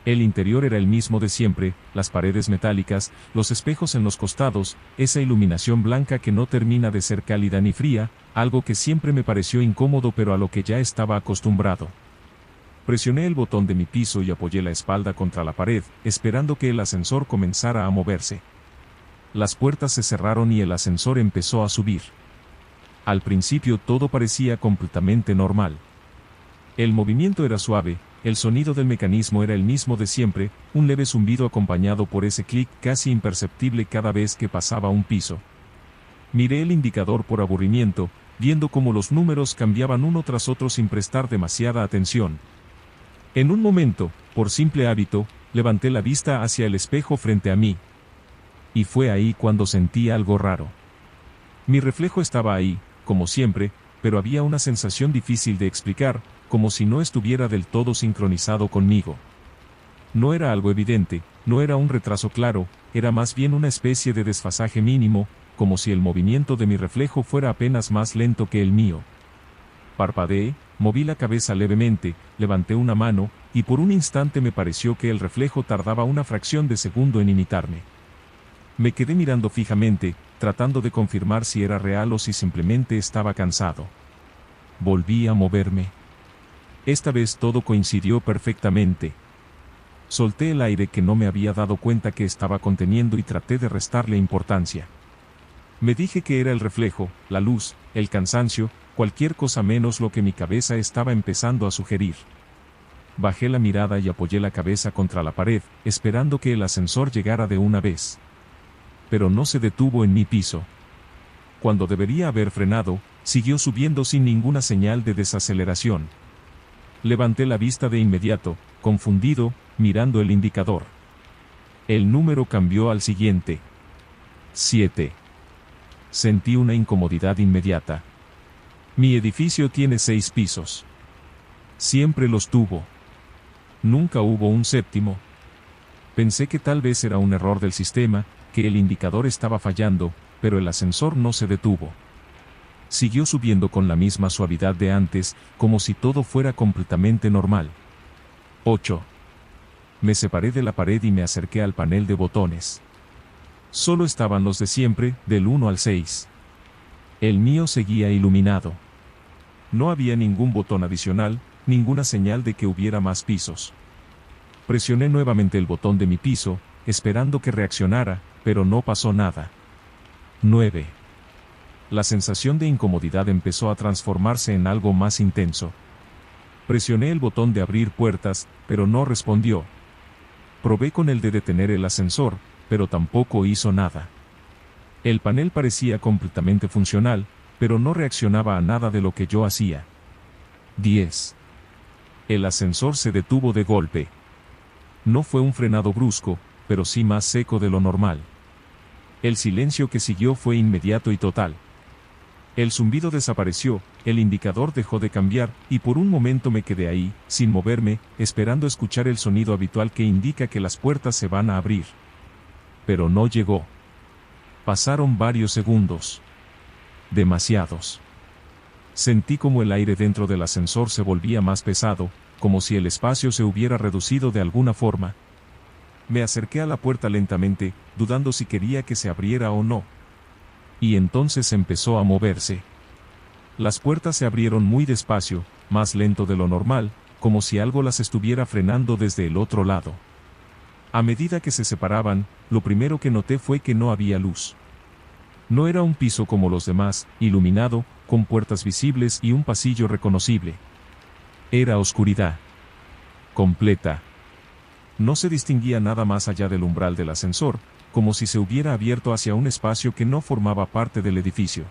El interior era el mismo de siempre, las paredes metálicas, los espejos en los costados, esa iluminación blanca que no termina de ser cálida ni fría, algo que siempre me pareció incómodo pero a lo que ya estaba acostumbrado. Presioné el botón de mi piso y apoyé la espalda contra la pared, esperando que el ascensor comenzara a moverse. Las puertas se cerraron y el ascensor empezó a subir. Al principio todo parecía completamente normal. El movimiento era suave, el sonido del mecanismo era el mismo de siempre, un leve zumbido acompañado por ese clic casi imperceptible cada vez que pasaba un piso. Miré el indicador por aburrimiento, viendo cómo los números cambiaban uno tras otro sin prestar demasiada atención. En un momento, por simple hábito, levanté la vista hacia el espejo frente a mí. Y fue ahí cuando sentí algo raro. Mi reflejo estaba ahí, como siempre, pero había una sensación difícil de explicar, como si no estuviera del todo sincronizado conmigo. No era algo evidente, no era un retraso claro, era más bien una especie de desfasaje mínimo, como si el movimiento de mi reflejo fuera apenas más lento que el mío. Parpadeé, moví la cabeza levemente, levanté una mano, y por un instante me pareció que el reflejo tardaba una fracción de segundo en imitarme. Me quedé mirando fijamente, tratando de confirmar si era real o si simplemente estaba cansado. Volví a moverme. Esta vez todo coincidió perfectamente. Solté el aire que no me había dado cuenta que estaba conteniendo y traté de restarle importancia. Me dije que era el reflejo, la luz, el cansancio, cualquier cosa menos lo que mi cabeza estaba empezando a sugerir. Bajé la mirada y apoyé la cabeza contra la pared, esperando que el ascensor llegara de una vez. Pero no se detuvo en mi piso. Cuando debería haber frenado, Siguió subiendo sin ninguna señal de desaceleración. Levanté la vista de inmediato, confundido, mirando el indicador. El número cambió al siguiente. 7. Sentí una incomodidad inmediata. Mi edificio tiene 6 pisos. Siempre los tuvo. Nunca hubo un séptimo. Pensé que tal vez era un error del sistema, que el indicador estaba fallando, pero el ascensor no se detuvo. Siguió subiendo con la misma suavidad de antes, como si todo fuera completamente normal. 8. Me separé de la pared y me acerqué al panel de botones. Solo estaban los de siempre, del 1 al 6. El mío seguía iluminado. No había ningún botón adicional, ninguna señal de que hubiera más pisos. Presioné nuevamente el botón de mi piso, esperando que reaccionara, pero no pasó nada. 9. La sensación de incomodidad empezó a transformarse en algo más intenso. Presioné el botón de abrir puertas, pero no respondió. Probé con el de detener el ascensor, pero tampoco hizo nada. El panel parecía completamente funcional, pero no reaccionaba a nada de lo que yo hacía. 10. El ascensor se detuvo de golpe. No fue un frenado brusco, pero sí más seco de lo normal. El silencio que siguió fue inmediato y total. El zumbido desapareció, el indicador dejó de cambiar, y por un momento me quedé ahí, sin moverme, esperando escuchar el sonido habitual que indica que las puertas se van a abrir. Pero no llegó. Pasaron varios segundos. Demasiados. Sentí como el aire dentro del ascensor se volvía más pesado, como si el espacio se hubiera reducido de alguna forma. Me acerqué a la puerta lentamente, dudando si quería que se abriera o no. Y entonces empezó a moverse. Las puertas se abrieron muy despacio, más lento de lo normal, como si algo las estuviera frenando desde el otro lado. A medida que se separaban, lo primero que noté fue que no había luz. No era un piso como los demás, iluminado, con puertas visibles y un pasillo reconocible. Era oscuridad. Completa. No se distinguía nada más allá del umbral del ascensor, como si se hubiera abierto hacia un espacio que no formaba parte del edificio.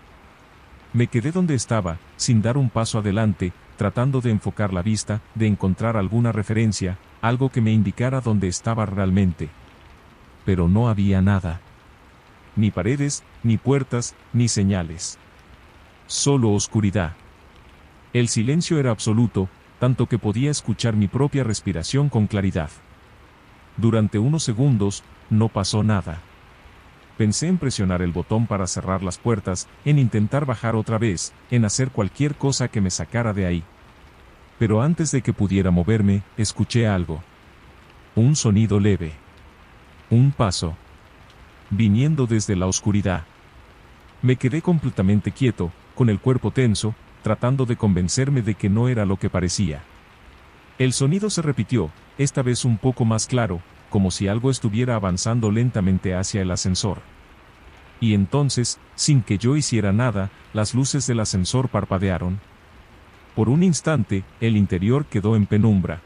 Me quedé donde estaba, sin dar un paso adelante, tratando de enfocar la vista, de encontrar alguna referencia, algo que me indicara dónde estaba realmente. Pero no había nada. Ni paredes, ni puertas, ni señales. Solo oscuridad. El silencio era absoluto, tanto que podía escuchar mi propia respiración con claridad. Durante unos segundos, no pasó nada. Pensé en presionar el botón para cerrar las puertas, en intentar bajar otra vez, en hacer cualquier cosa que me sacara de ahí. Pero antes de que pudiera moverme, escuché algo. Un sonido leve. Un paso. Viniendo desde la oscuridad. Me quedé completamente quieto, con el cuerpo tenso, tratando de convencerme de que no era lo que parecía. El sonido se repitió, esta vez un poco más claro, como si algo estuviera avanzando lentamente hacia el ascensor. Y entonces, sin que yo hiciera nada, las luces del ascensor parpadearon. Por un instante, el interior quedó en penumbra.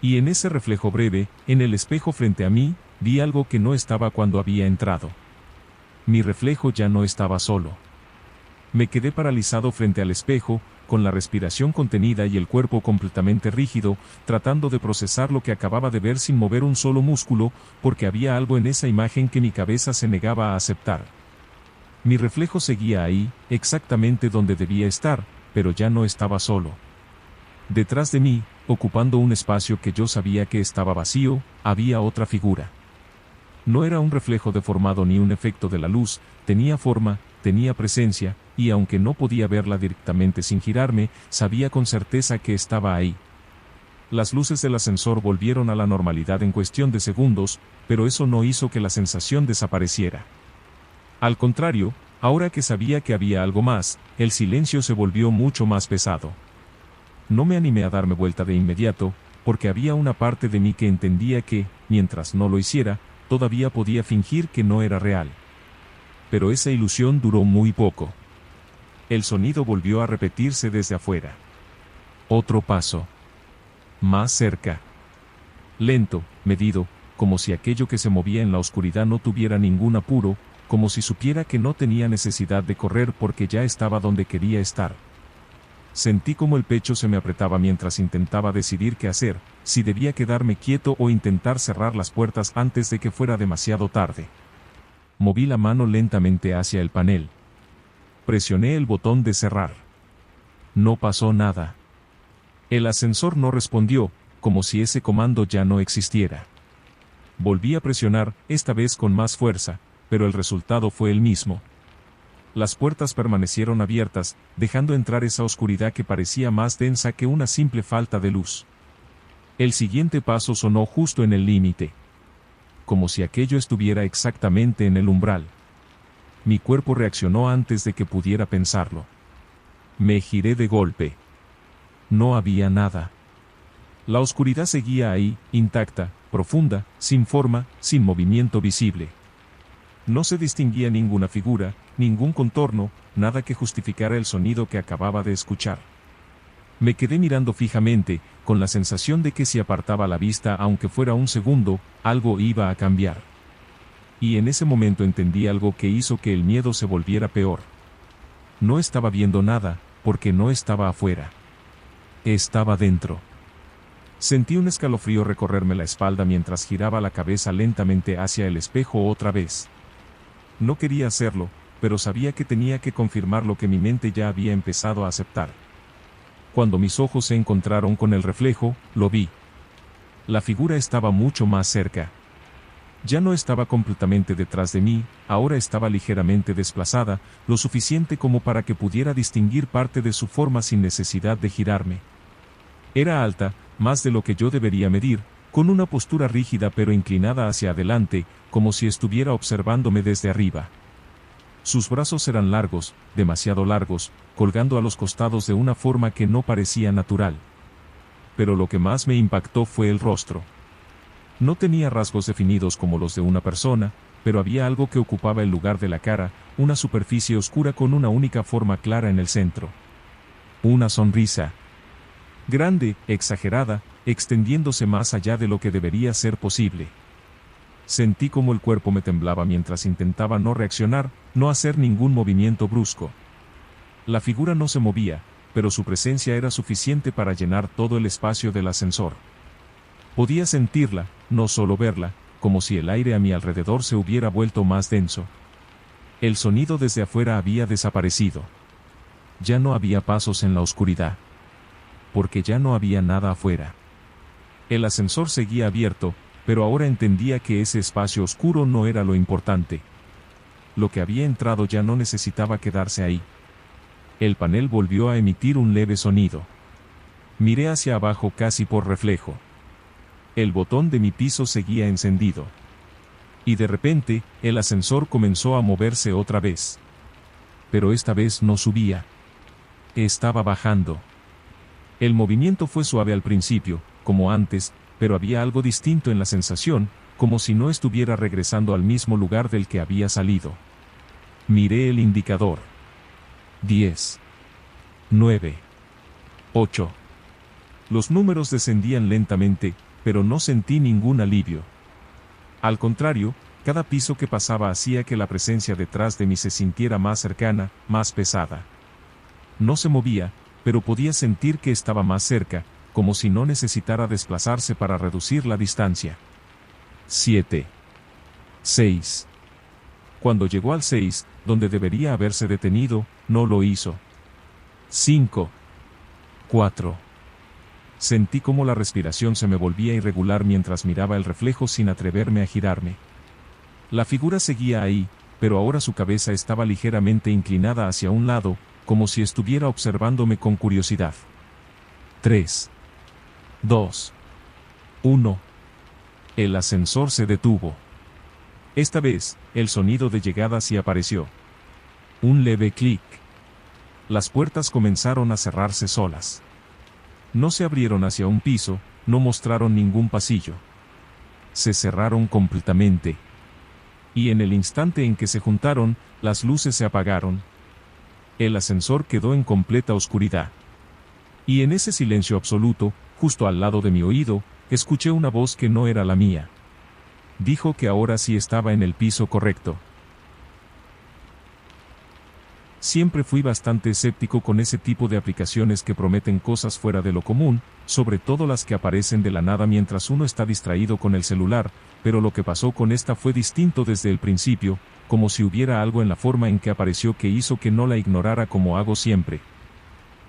Y en ese reflejo breve, en el espejo frente a mí, vi algo que no estaba cuando había entrado. Mi reflejo ya no estaba solo. Me quedé paralizado frente al espejo, con la respiración contenida y el cuerpo completamente rígido, tratando de procesar lo que acababa de ver sin mover un solo músculo, porque había algo en esa imagen que mi cabeza se negaba a aceptar. Mi reflejo seguía ahí, exactamente donde debía estar, pero ya no estaba solo. Detrás de mí, ocupando un espacio que yo sabía que estaba vacío, había otra figura. No era un reflejo deformado ni un efecto de la luz, tenía forma, tenía presencia, y aunque no podía verla directamente sin girarme, sabía con certeza que estaba ahí. Las luces del ascensor volvieron a la normalidad en cuestión de segundos, pero eso no hizo que la sensación desapareciera. Al contrario, ahora que sabía que había algo más, el silencio se volvió mucho más pesado. No me animé a darme vuelta de inmediato, porque había una parte de mí que entendía que, mientras no lo hiciera, todavía podía fingir que no era real. Pero esa ilusión duró muy poco. El sonido volvió a repetirse desde afuera. Otro paso. Más cerca. Lento, medido, como si aquello que se movía en la oscuridad no tuviera ningún apuro, como si supiera que no tenía necesidad de correr porque ya estaba donde quería estar. Sentí como el pecho se me apretaba mientras intentaba decidir qué hacer, si debía quedarme quieto o intentar cerrar las puertas antes de que fuera demasiado tarde. Moví la mano lentamente hacia el panel. Presioné el botón de cerrar. No pasó nada. El ascensor no respondió, como si ese comando ya no existiera. Volví a presionar, esta vez con más fuerza, pero el resultado fue el mismo. Las puertas permanecieron abiertas, dejando entrar esa oscuridad que parecía más densa que una simple falta de luz. El siguiente paso sonó justo en el límite. Como si aquello estuviera exactamente en el umbral. Mi cuerpo reaccionó antes de que pudiera pensarlo. Me giré de golpe. No había nada. La oscuridad seguía ahí, intacta, profunda, sin forma, sin movimiento visible. No se distinguía ninguna figura, ningún contorno, nada que justificara el sonido que acababa de escuchar. Me quedé mirando fijamente, con la sensación de que si apartaba la vista aunque fuera un segundo, algo iba a cambiar. Y en ese momento entendí algo que hizo que el miedo se volviera peor. No estaba viendo nada, porque no estaba afuera. Estaba dentro. Sentí un escalofrío recorrerme la espalda mientras giraba la cabeza lentamente hacia el espejo otra vez. No quería hacerlo, pero sabía que tenía que confirmar lo que mi mente ya había empezado a aceptar. Cuando mis ojos se encontraron con el reflejo, lo vi. La figura estaba mucho más cerca. Ya no estaba completamente detrás de mí, ahora estaba ligeramente desplazada, lo suficiente como para que pudiera distinguir parte de su forma sin necesidad de girarme. Era alta, más de lo que yo debería medir, con una postura rígida pero inclinada hacia adelante, como si estuviera observándome desde arriba. Sus brazos eran largos, demasiado largos, colgando a los costados de una forma que no parecía natural. Pero lo que más me impactó fue el rostro. No tenía rasgos definidos como los de una persona, pero había algo que ocupaba el lugar de la cara, una superficie oscura con una única forma clara en el centro. Una sonrisa. Grande, exagerada, extendiéndose más allá de lo que debería ser posible. Sentí como el cuerpo me temblaba mientras intentaba no reaccionar, no hacer ningún movimiento brusco. La figura no se movía, pero su presencia era suficiente para llenar todo el espacio del ascensor. Podía sentirla, no solo verla, como si el aire a mi alrededor se hubiera vuelto más denso. El sonido desde afuera había desaparecido. Ya no había pasos en la oscuridad. Porque ya no había nada afuera. El ascensor seguía abierto, pero ahora entendía que ese espacio oscuro no era lo importante. Lo que había entrado ya no necesitaba quedarse ahí. El panel volvió a emitir un leve sonido. Miré hacia abajo casi por reflejo. El botón de mi piso seguía encendido. Y de repente, el ascensor comenzó a moverse otra vez. Pero esta vez no subía. Estaba bajando. El movimiento fue suave al principio, como antes, pero había algo distinto en la sensación, como si no estuviera regresando al mismo lugar del que había salido. Miré el indicador. 10. 9. 8. Los números descendían lentamente, pero no sentí ningún alivio. Al contrario, cada piso que pasaba hacía que la presencia detrás de mí se sintiera más cercana, más pesada. No se movía, pero podía sentir que estaba más cerca, como si no necesitara desplazarse para reducir la distancia. 7. 6. Cuando llegó al 6, donde debería haberse detenido, no lo hizo. 5. 4. Sentí como la respiración se me volvía irregular mientras miraba el reflejo sin atreverme a girarme. La figura seguía ahí, pero ahora su cabeza estaba ligeramente inclinada hacia un lado, como si estuviera observándome con curiosidad. 3. 2. 1. El ascensor se detuvo. Esta vez, el sonido de llegada sí apareció. Un leve clic. Las puertas comenzaron a cerrarse solas. No se abrieron hacia un piso, no mostraron ningún pasillo. Se cerraron completamente. Y en el instante en que se juntaron, las luces se apagaron. El ascensor quedó en completa oscuridad. Y en ese silencio absoluto, justo al lado de mi oído, escuché una voz que no era la mía. Dijo que ahora sí estaba en el piso correcto. Siempre fui bastante escéptico con ese tipo de aplicaciones que prometen cosas fuera de lo común, sobre todo las que aparecen de la nada mientras uno está distraído con el celular, pero lo que pasó con esta fue distinto desde el principio, como si hubiera algo en la forma en que apareció que hizo que no la ignorara como hago siempre.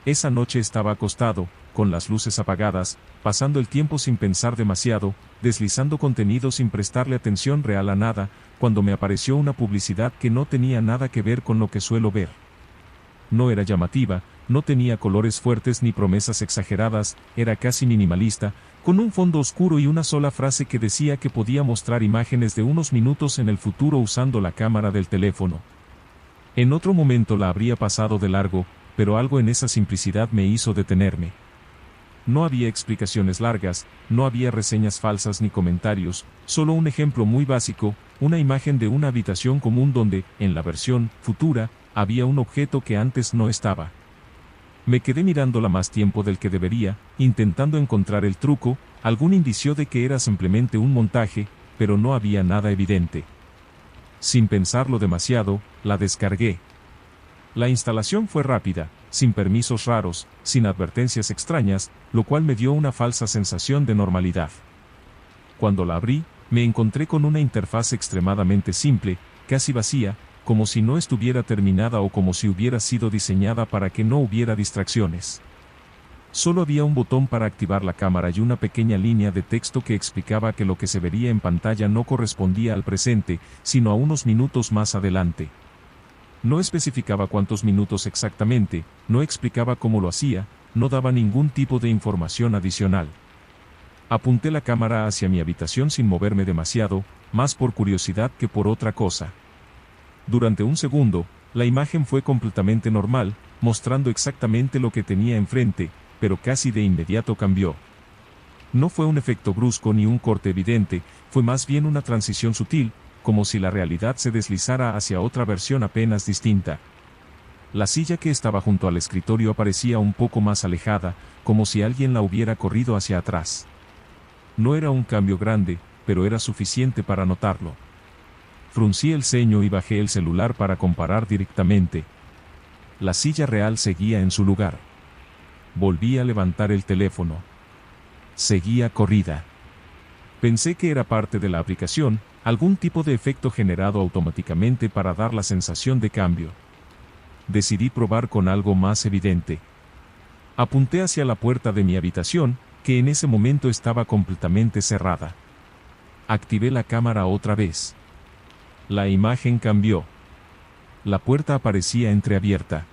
Esa noche estaba acostado, con las luces apagadas, pasando el tiempo sin pensar demasiado, deslizando contenido sin prestarle atención real a nada, cuando me apareció una publicidad que no tenía nada que ver con lo que suelo ver. No era llamativa, no tenía colores fuertes ni promesas exageradas, era casi minimalista, con un fondo oscuro y una sola frase que decía que podía mostrar imágenes de unos minutos en el futuro usando la cámara del teléfono. En otro momento la habría pasado de largo, pero algo en esa simplicidad me hizo detenerme. No había explicaciones largas, no había reseñas falsas ni comentarios, solo un ejemplo muy básico, una imagen de una habitación común donde, en la versión futura, había un objeto que antes no estaba. Me quedé mirándola más tiempo del que debería, intentando encontrar el truco, algún indicio de que era simplemente un montaje, pero no había nada evidente. Sin pensarlo demasiado, la descargué. La instalación fue rápida, sin permisos raros, sin advertencias extrañas, lo cual me dio una falsa sensación de normalidad. Cuando la abrí, me encontré con una interfaz extremadamente simple, casi vacía, como si no estuviera terminada o como si hubiera sido diseñada para que no hubiera distracciones. Solo había un botón para activar la cámara y una pequeña línea de texto que explicaba que lo que se vería en pantalla no correspondía al presente, sino a unos minutos más adelante. No especificaba cuántos minutos exactamente, no explicaba cómo lo hacía, no daba ningún tipo de información adicional. Apunté la cámara hacia mi habitación sin moverme demasiado, más por curiosidad que por otra cosa. Durante un segundo, la imagen fue completamente normal, mostrando exactamente lo que tenía enfrente, pero casi de inmediato cambió. No fue un efecto brusco ni un corte evidente, fue más bien una transición sutil, como si la realidad se deslizara hacia otra versión apenas distinta. La silla que estaba junto al escritorio aparecía un poco más alejada, como si alguien la hubiera corrido hacia atrás. No era un cambio grande, pero era suficiente para notarlo. Fruncí el ceño y bajé el celular para comparar directamente. La silla real seguía en su lugar. Volví a levantar el teléfono. Seguía corrida. Pensé que era parte de la aplicación, algún tipo de efecto generado automáticamente para dar la sensación de cambio. Decidí probar con algo más evidente. Apunté hacia la puerta de mi habitación, que en ese momento estaba completamente cerrada. Activé la cámara otra vez. La imagen cambió. La puerta aparecía entreabierta.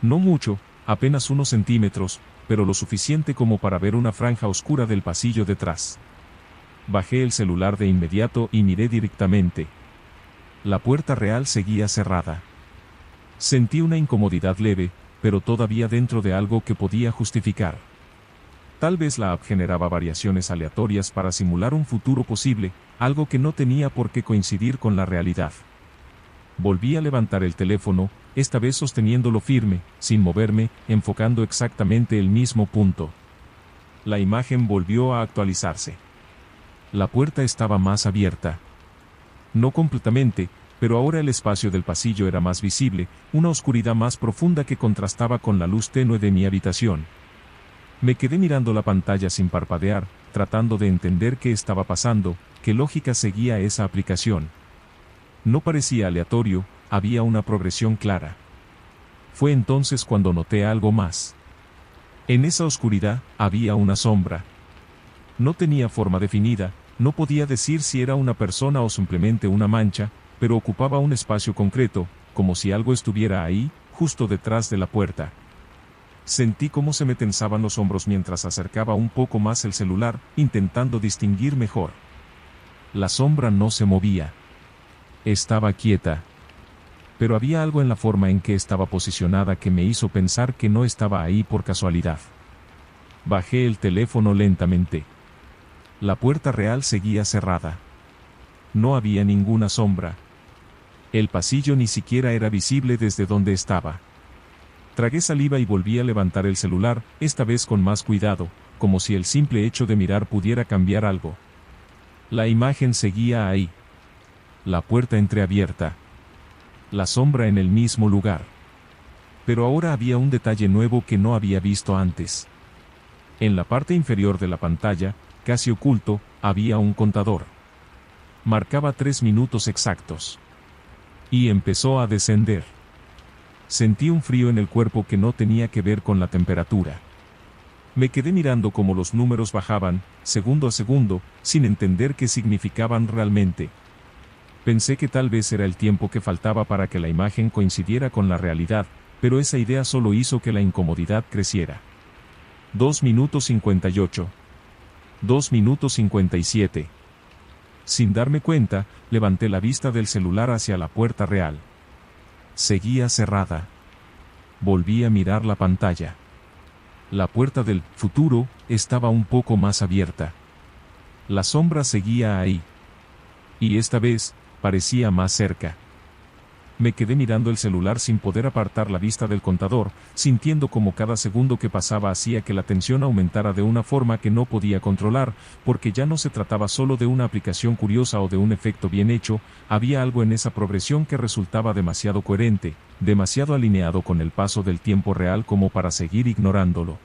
No mucho, apenas unos centímetros, pero lo suficiente como para ver una franja oscura del pasillo detrás. Bajé el celular de inmediato y miré directamente. La puerta real seguía cerrada. Sentí una incomodidad leve, pero todavía dentro de algo que podía justificar. Tal vez la app generaba variaciones aleatorias para simular un futuro posible, algo que no tenía por qué coincidir con la realidad. Volví a levantar el teléfono, esta vez sosteniéndolo firme, sin moverme, enfocando exactamente el mismo punto. La imagen volvió a actualizarse. La puerta estaba más abierta. No completamente, pero ahora el espacio del pasillo era más visible, una oscuridad más profunda que contrastaba con la luz tenue de mi habitación. Me quedé mirando la pantalla sin parpadear, tratando de entender qué estaba pasando, qué lógica seguía esa aplicación. No parecía aleatorio, había una progresión clara. Fue entonces cuando noté algo más. En esa oscuridad, había una sombra. No tenía forma definida, no podía decir si era una persona o simplemente una mancha, pero ocupaba un espacio concreto, como si algo estuviera ahí, justo detrás de la puerta. Sentí cómo se me tensaban los hombros mientras acercaba un poco más el celular, intentando distinguir mejor. La sombra no se movía. Estaba quieta. Pero había algo en la forma en que estaba posicionada que me hizo pensar que no estaba ahí por casualidad. Bajé el teléfono lentamente. La puerta real seguía cerrada. No había ninguna sombra. El pasillo ni siquiera era visible desde donde estaba. Tragué saliva y volví a levantar el celular, esta vez con más cuidado, como si el simple hecho de mirar pudiera cambiar algo. La imagen seguía ahí. La puerta entreabierta. La sombra en el mismo lugar. Pero ahora había un detalle nuevo que no había visto antes. En la parte inferior de la pantalla, casi oculto, había un contador. Marcaba 3 minutos exactos. Y empezó a descender. Sentí un frío en el cuerpo que no tenía que ver con la temperatura. Me quedé mirando cómo los números bajaban, segundo a segundo, sin entender qué significaban realmente. Pensé que tal vez era el tiempo que faltaba para que la imagen coincidiera con la realidad, pero esa idea solo hizo que la incomodidad creciera. 2 minutos 58. 2 minutos 57. Sin darme cuenta, levanté la vista del celular hacia la puerta real. Seguía cerrada. Volví a mirar la pantalla. La puerta del futuro estaba un poco más abierta. La sombra seguía ahí. Y esta vez, parecía más cerca. Me quedé mirando el celular sin poder apartar la vista del contador, sintiendo como cada segundo que pasaba hacía que la tensión aumentara de una forma que no podía controlar, porque ya no se trataba solo de una aplicación curiosa o de un efecto bien hecho, había algo en esa progresión que resultaba demasiado coherente, demasiado alineado con el paso del tiempo real como para seguir ignorándolo.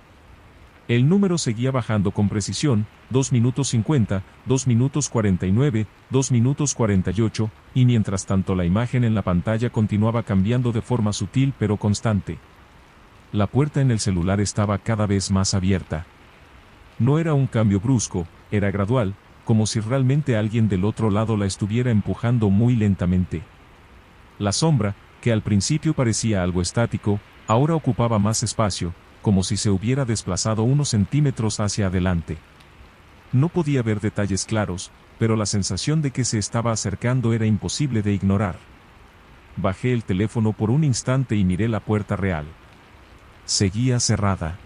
El número seguía bajando con precisión, 2 minutos 50, 2 minutos 49, 2 minutos 48, y mientras tanto la imagen en la pantalla continuaba cambiando de forma sutil pero constante. La puerta en el celular estaba cada vez más abierta. No era un cambio brusco, era gradual, como si realmente alguien del otro lado la estuviera empujando muy lentamente. La sombra, que al principio parecía algo estático, ahora ocupaba más espacio, como si se hubiera desplazado unos centímetros hacia adelante. No podía ver detalles claros, pero la sensación de que se estaba acercando era imposible de ignorar. Bajé el teléfono por un instante y miré la puerta real. Seguía cerrada.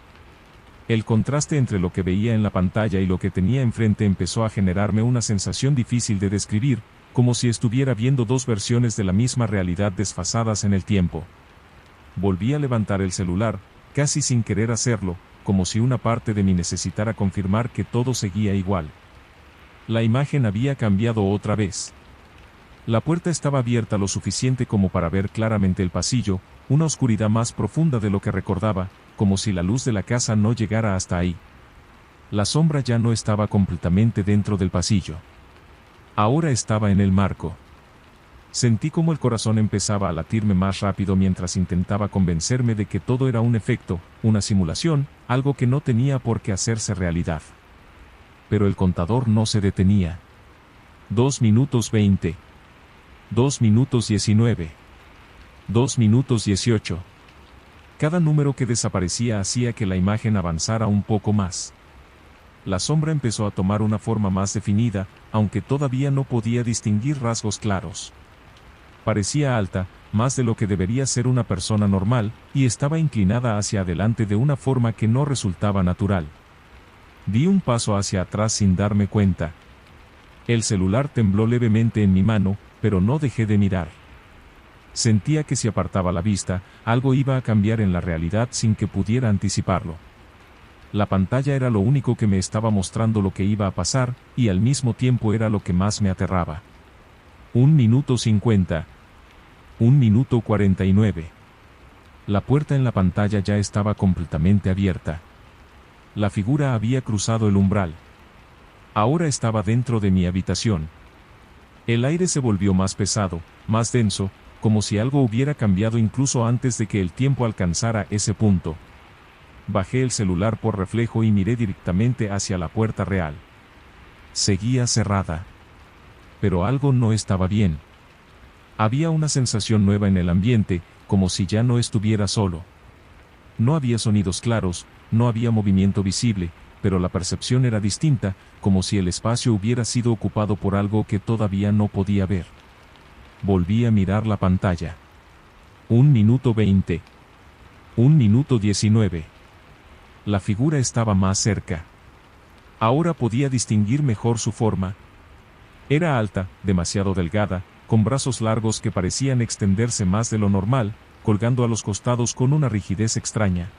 El contraste entre lo que veía en la pantalla y lo que tenía enfrente empezó a generarme una sensación difícil de describir, como si estuviera viendo dos versiones de la misma realidad desfasadas en el tiempo. Volví a levantar el celular, casi sin querer hacerlo, como si una parte de mí necesitara confirmar que todo seguía igual. La imagen había cambiado otra vez. La puerta estaba abierta lo suficiente como para ver claramente el pasillo, una oscuridad más profunda de lo que recordaba, como si la luz de la casa no llegara hasta ahí. La sombra ya no estaba completamente dentro del pasillo. Ahora estaba en el marco. Sentí como el corazón empezaba a latirme más rápido mientras intentaba convencerme de que todo era un efecto, una simulación, algo que no tenía por qué hacerse realidad. Pero el contador no se detenía. 2 minutos 20. 2 minutos 19. 2 minutos 18. Cada número que desaparecía hacía que la imagen avanzara un poco más. La sombra empezó a tomar una forma más definida, aunque todavía no podía distinguir rasgos claros. Parecía alta, más de lo que debería ser una persona normal, y estaba inclinada hacia adelante de una forma que no resultaba natural. Di un paso hacia atrás sin darme cuenta. El celular tembló levemente en mi mano, pero no dejé de mirar. Sentía que si apartaba la vista, algo iba a cambiar en la realidad sin que pudiera anticiparlo. La pantalla era lo único que me estaba mostrando lo que iba a pasar, y al mismo tiempo era lo que más me aterraba. 1 minuto 50. 1 minuto 49. La puerta en la pantalla ya estaba completamente abierta. La figura había cruzado el umbral. Ahora estaba dentro de mi habitación. El aire se volvió más pesado, más denso, como si algo hubiera cambiado incluso antes de que el tiempo alcanzara ese punto. Bajé el celular por reflejo y miré directamente hacia la puerta real. Seguía cerrada. Pero algo no estaba bien. Había una sensación nueva en el ambiente, como si ya no estuviera solo. No había sonidos claros, no había movimiento visible, pero la percepción era distinta, como si el espacio hubiera sido ocupado por algo que todavía no podía ver. Volví a mirar la pantalla. 1 minuto 20. 1 minuto 19. La figura estaba más cerca. Ahora podía distinguir mejor su forma. Era alta, demasiado delgada, con brazos largos que parecían extenderse más de lo normal, colgando a los costados con una rigidez extraña.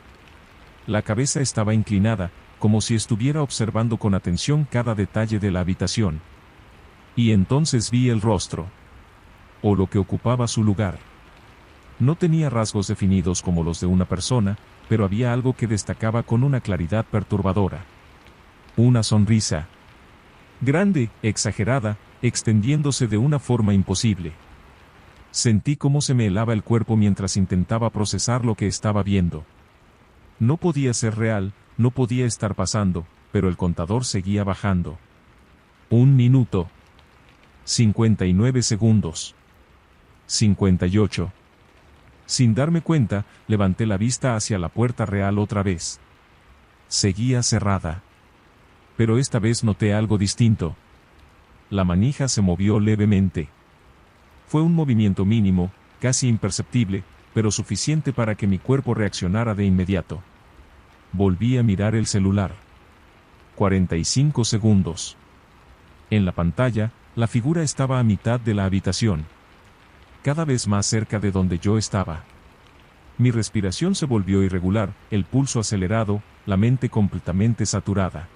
La cabeza estaba inclinada, como si estuviera observando con atención cada detalle de la habitación. Y entonces vi el rostro. O lo que ocupaba su lugar. No tenía rasgos definidos como los de una persona, pero había algo que destacaba con una claridad perturbadora. Una sonrisa. Grande, exagerada, extendiéndose de una forma imposible. Sentí cómo se me helaba el cuerpo mientras intentaba procesar lo que estaba viendo. No podía ser real, no podía estar pasando, pero el contador seguía bajando. 1 minuto. 59 segundos. 58. Sin darme cuenta, levanté la vista hacia la puerta real otra vez. Seguía cerrada. Pero esta vez noté algo distinto. La manija se movió levemente. Fue un movimiento mínimo, casi imperceptible, pero suficiente para que mi cuerpo reaccionara de inmediato. Volví a mirar el celular. 45 segundos. En la pantalla, la figura estaba a mitad de la habitación. Cada vez más cerca de donde yo estaba. Mi respiración se volvió irregular, el pulso acelerado, la mente completamente saturada.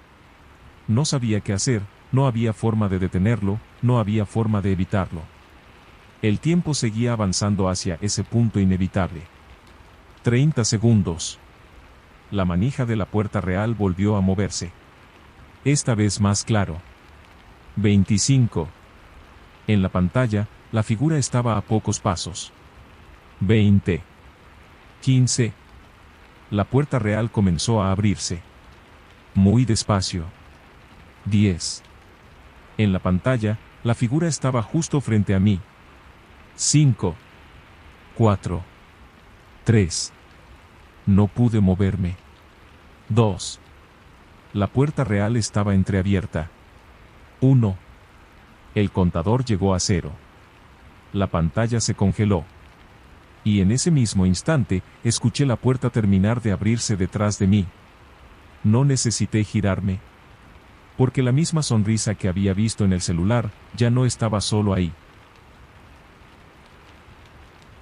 No sabía qué hacer, no había forma de detenerlo, no había forma de evitarlo. El tiempo seguía avanzando hacia ese punto inevitable. 30 segundos. La manija de la puerta real volvió a moverse. Esta vez más claro. 25. En la pantalla, la figura estaba a pocos pasos. 20. 15. La puerta real comenzó a abrirse. Muy despacio. 10. En la pantalla, la figura estaba justo frente a mí. 5. 4. 3. No pude moverme. 2. La puerta real estaba entreabierta. 1. El contador llegó a 0. La pantalla se congeló. Y en ese mismo instante, escuché la puerta terminar de abrirse detrás de mí. No necesité girarme. Porque la misma sonrisa que había visto en el celular, ya no estaba solo ahí.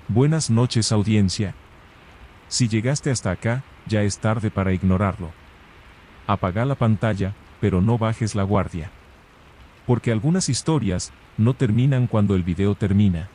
Buenas noches, audiencia. Si llegaste hasta acá, ya es tarde para ignorarlo. Apaga la pantalla, pero no bajes la guardia. Porque algunas historias no terminan cuando el video termina.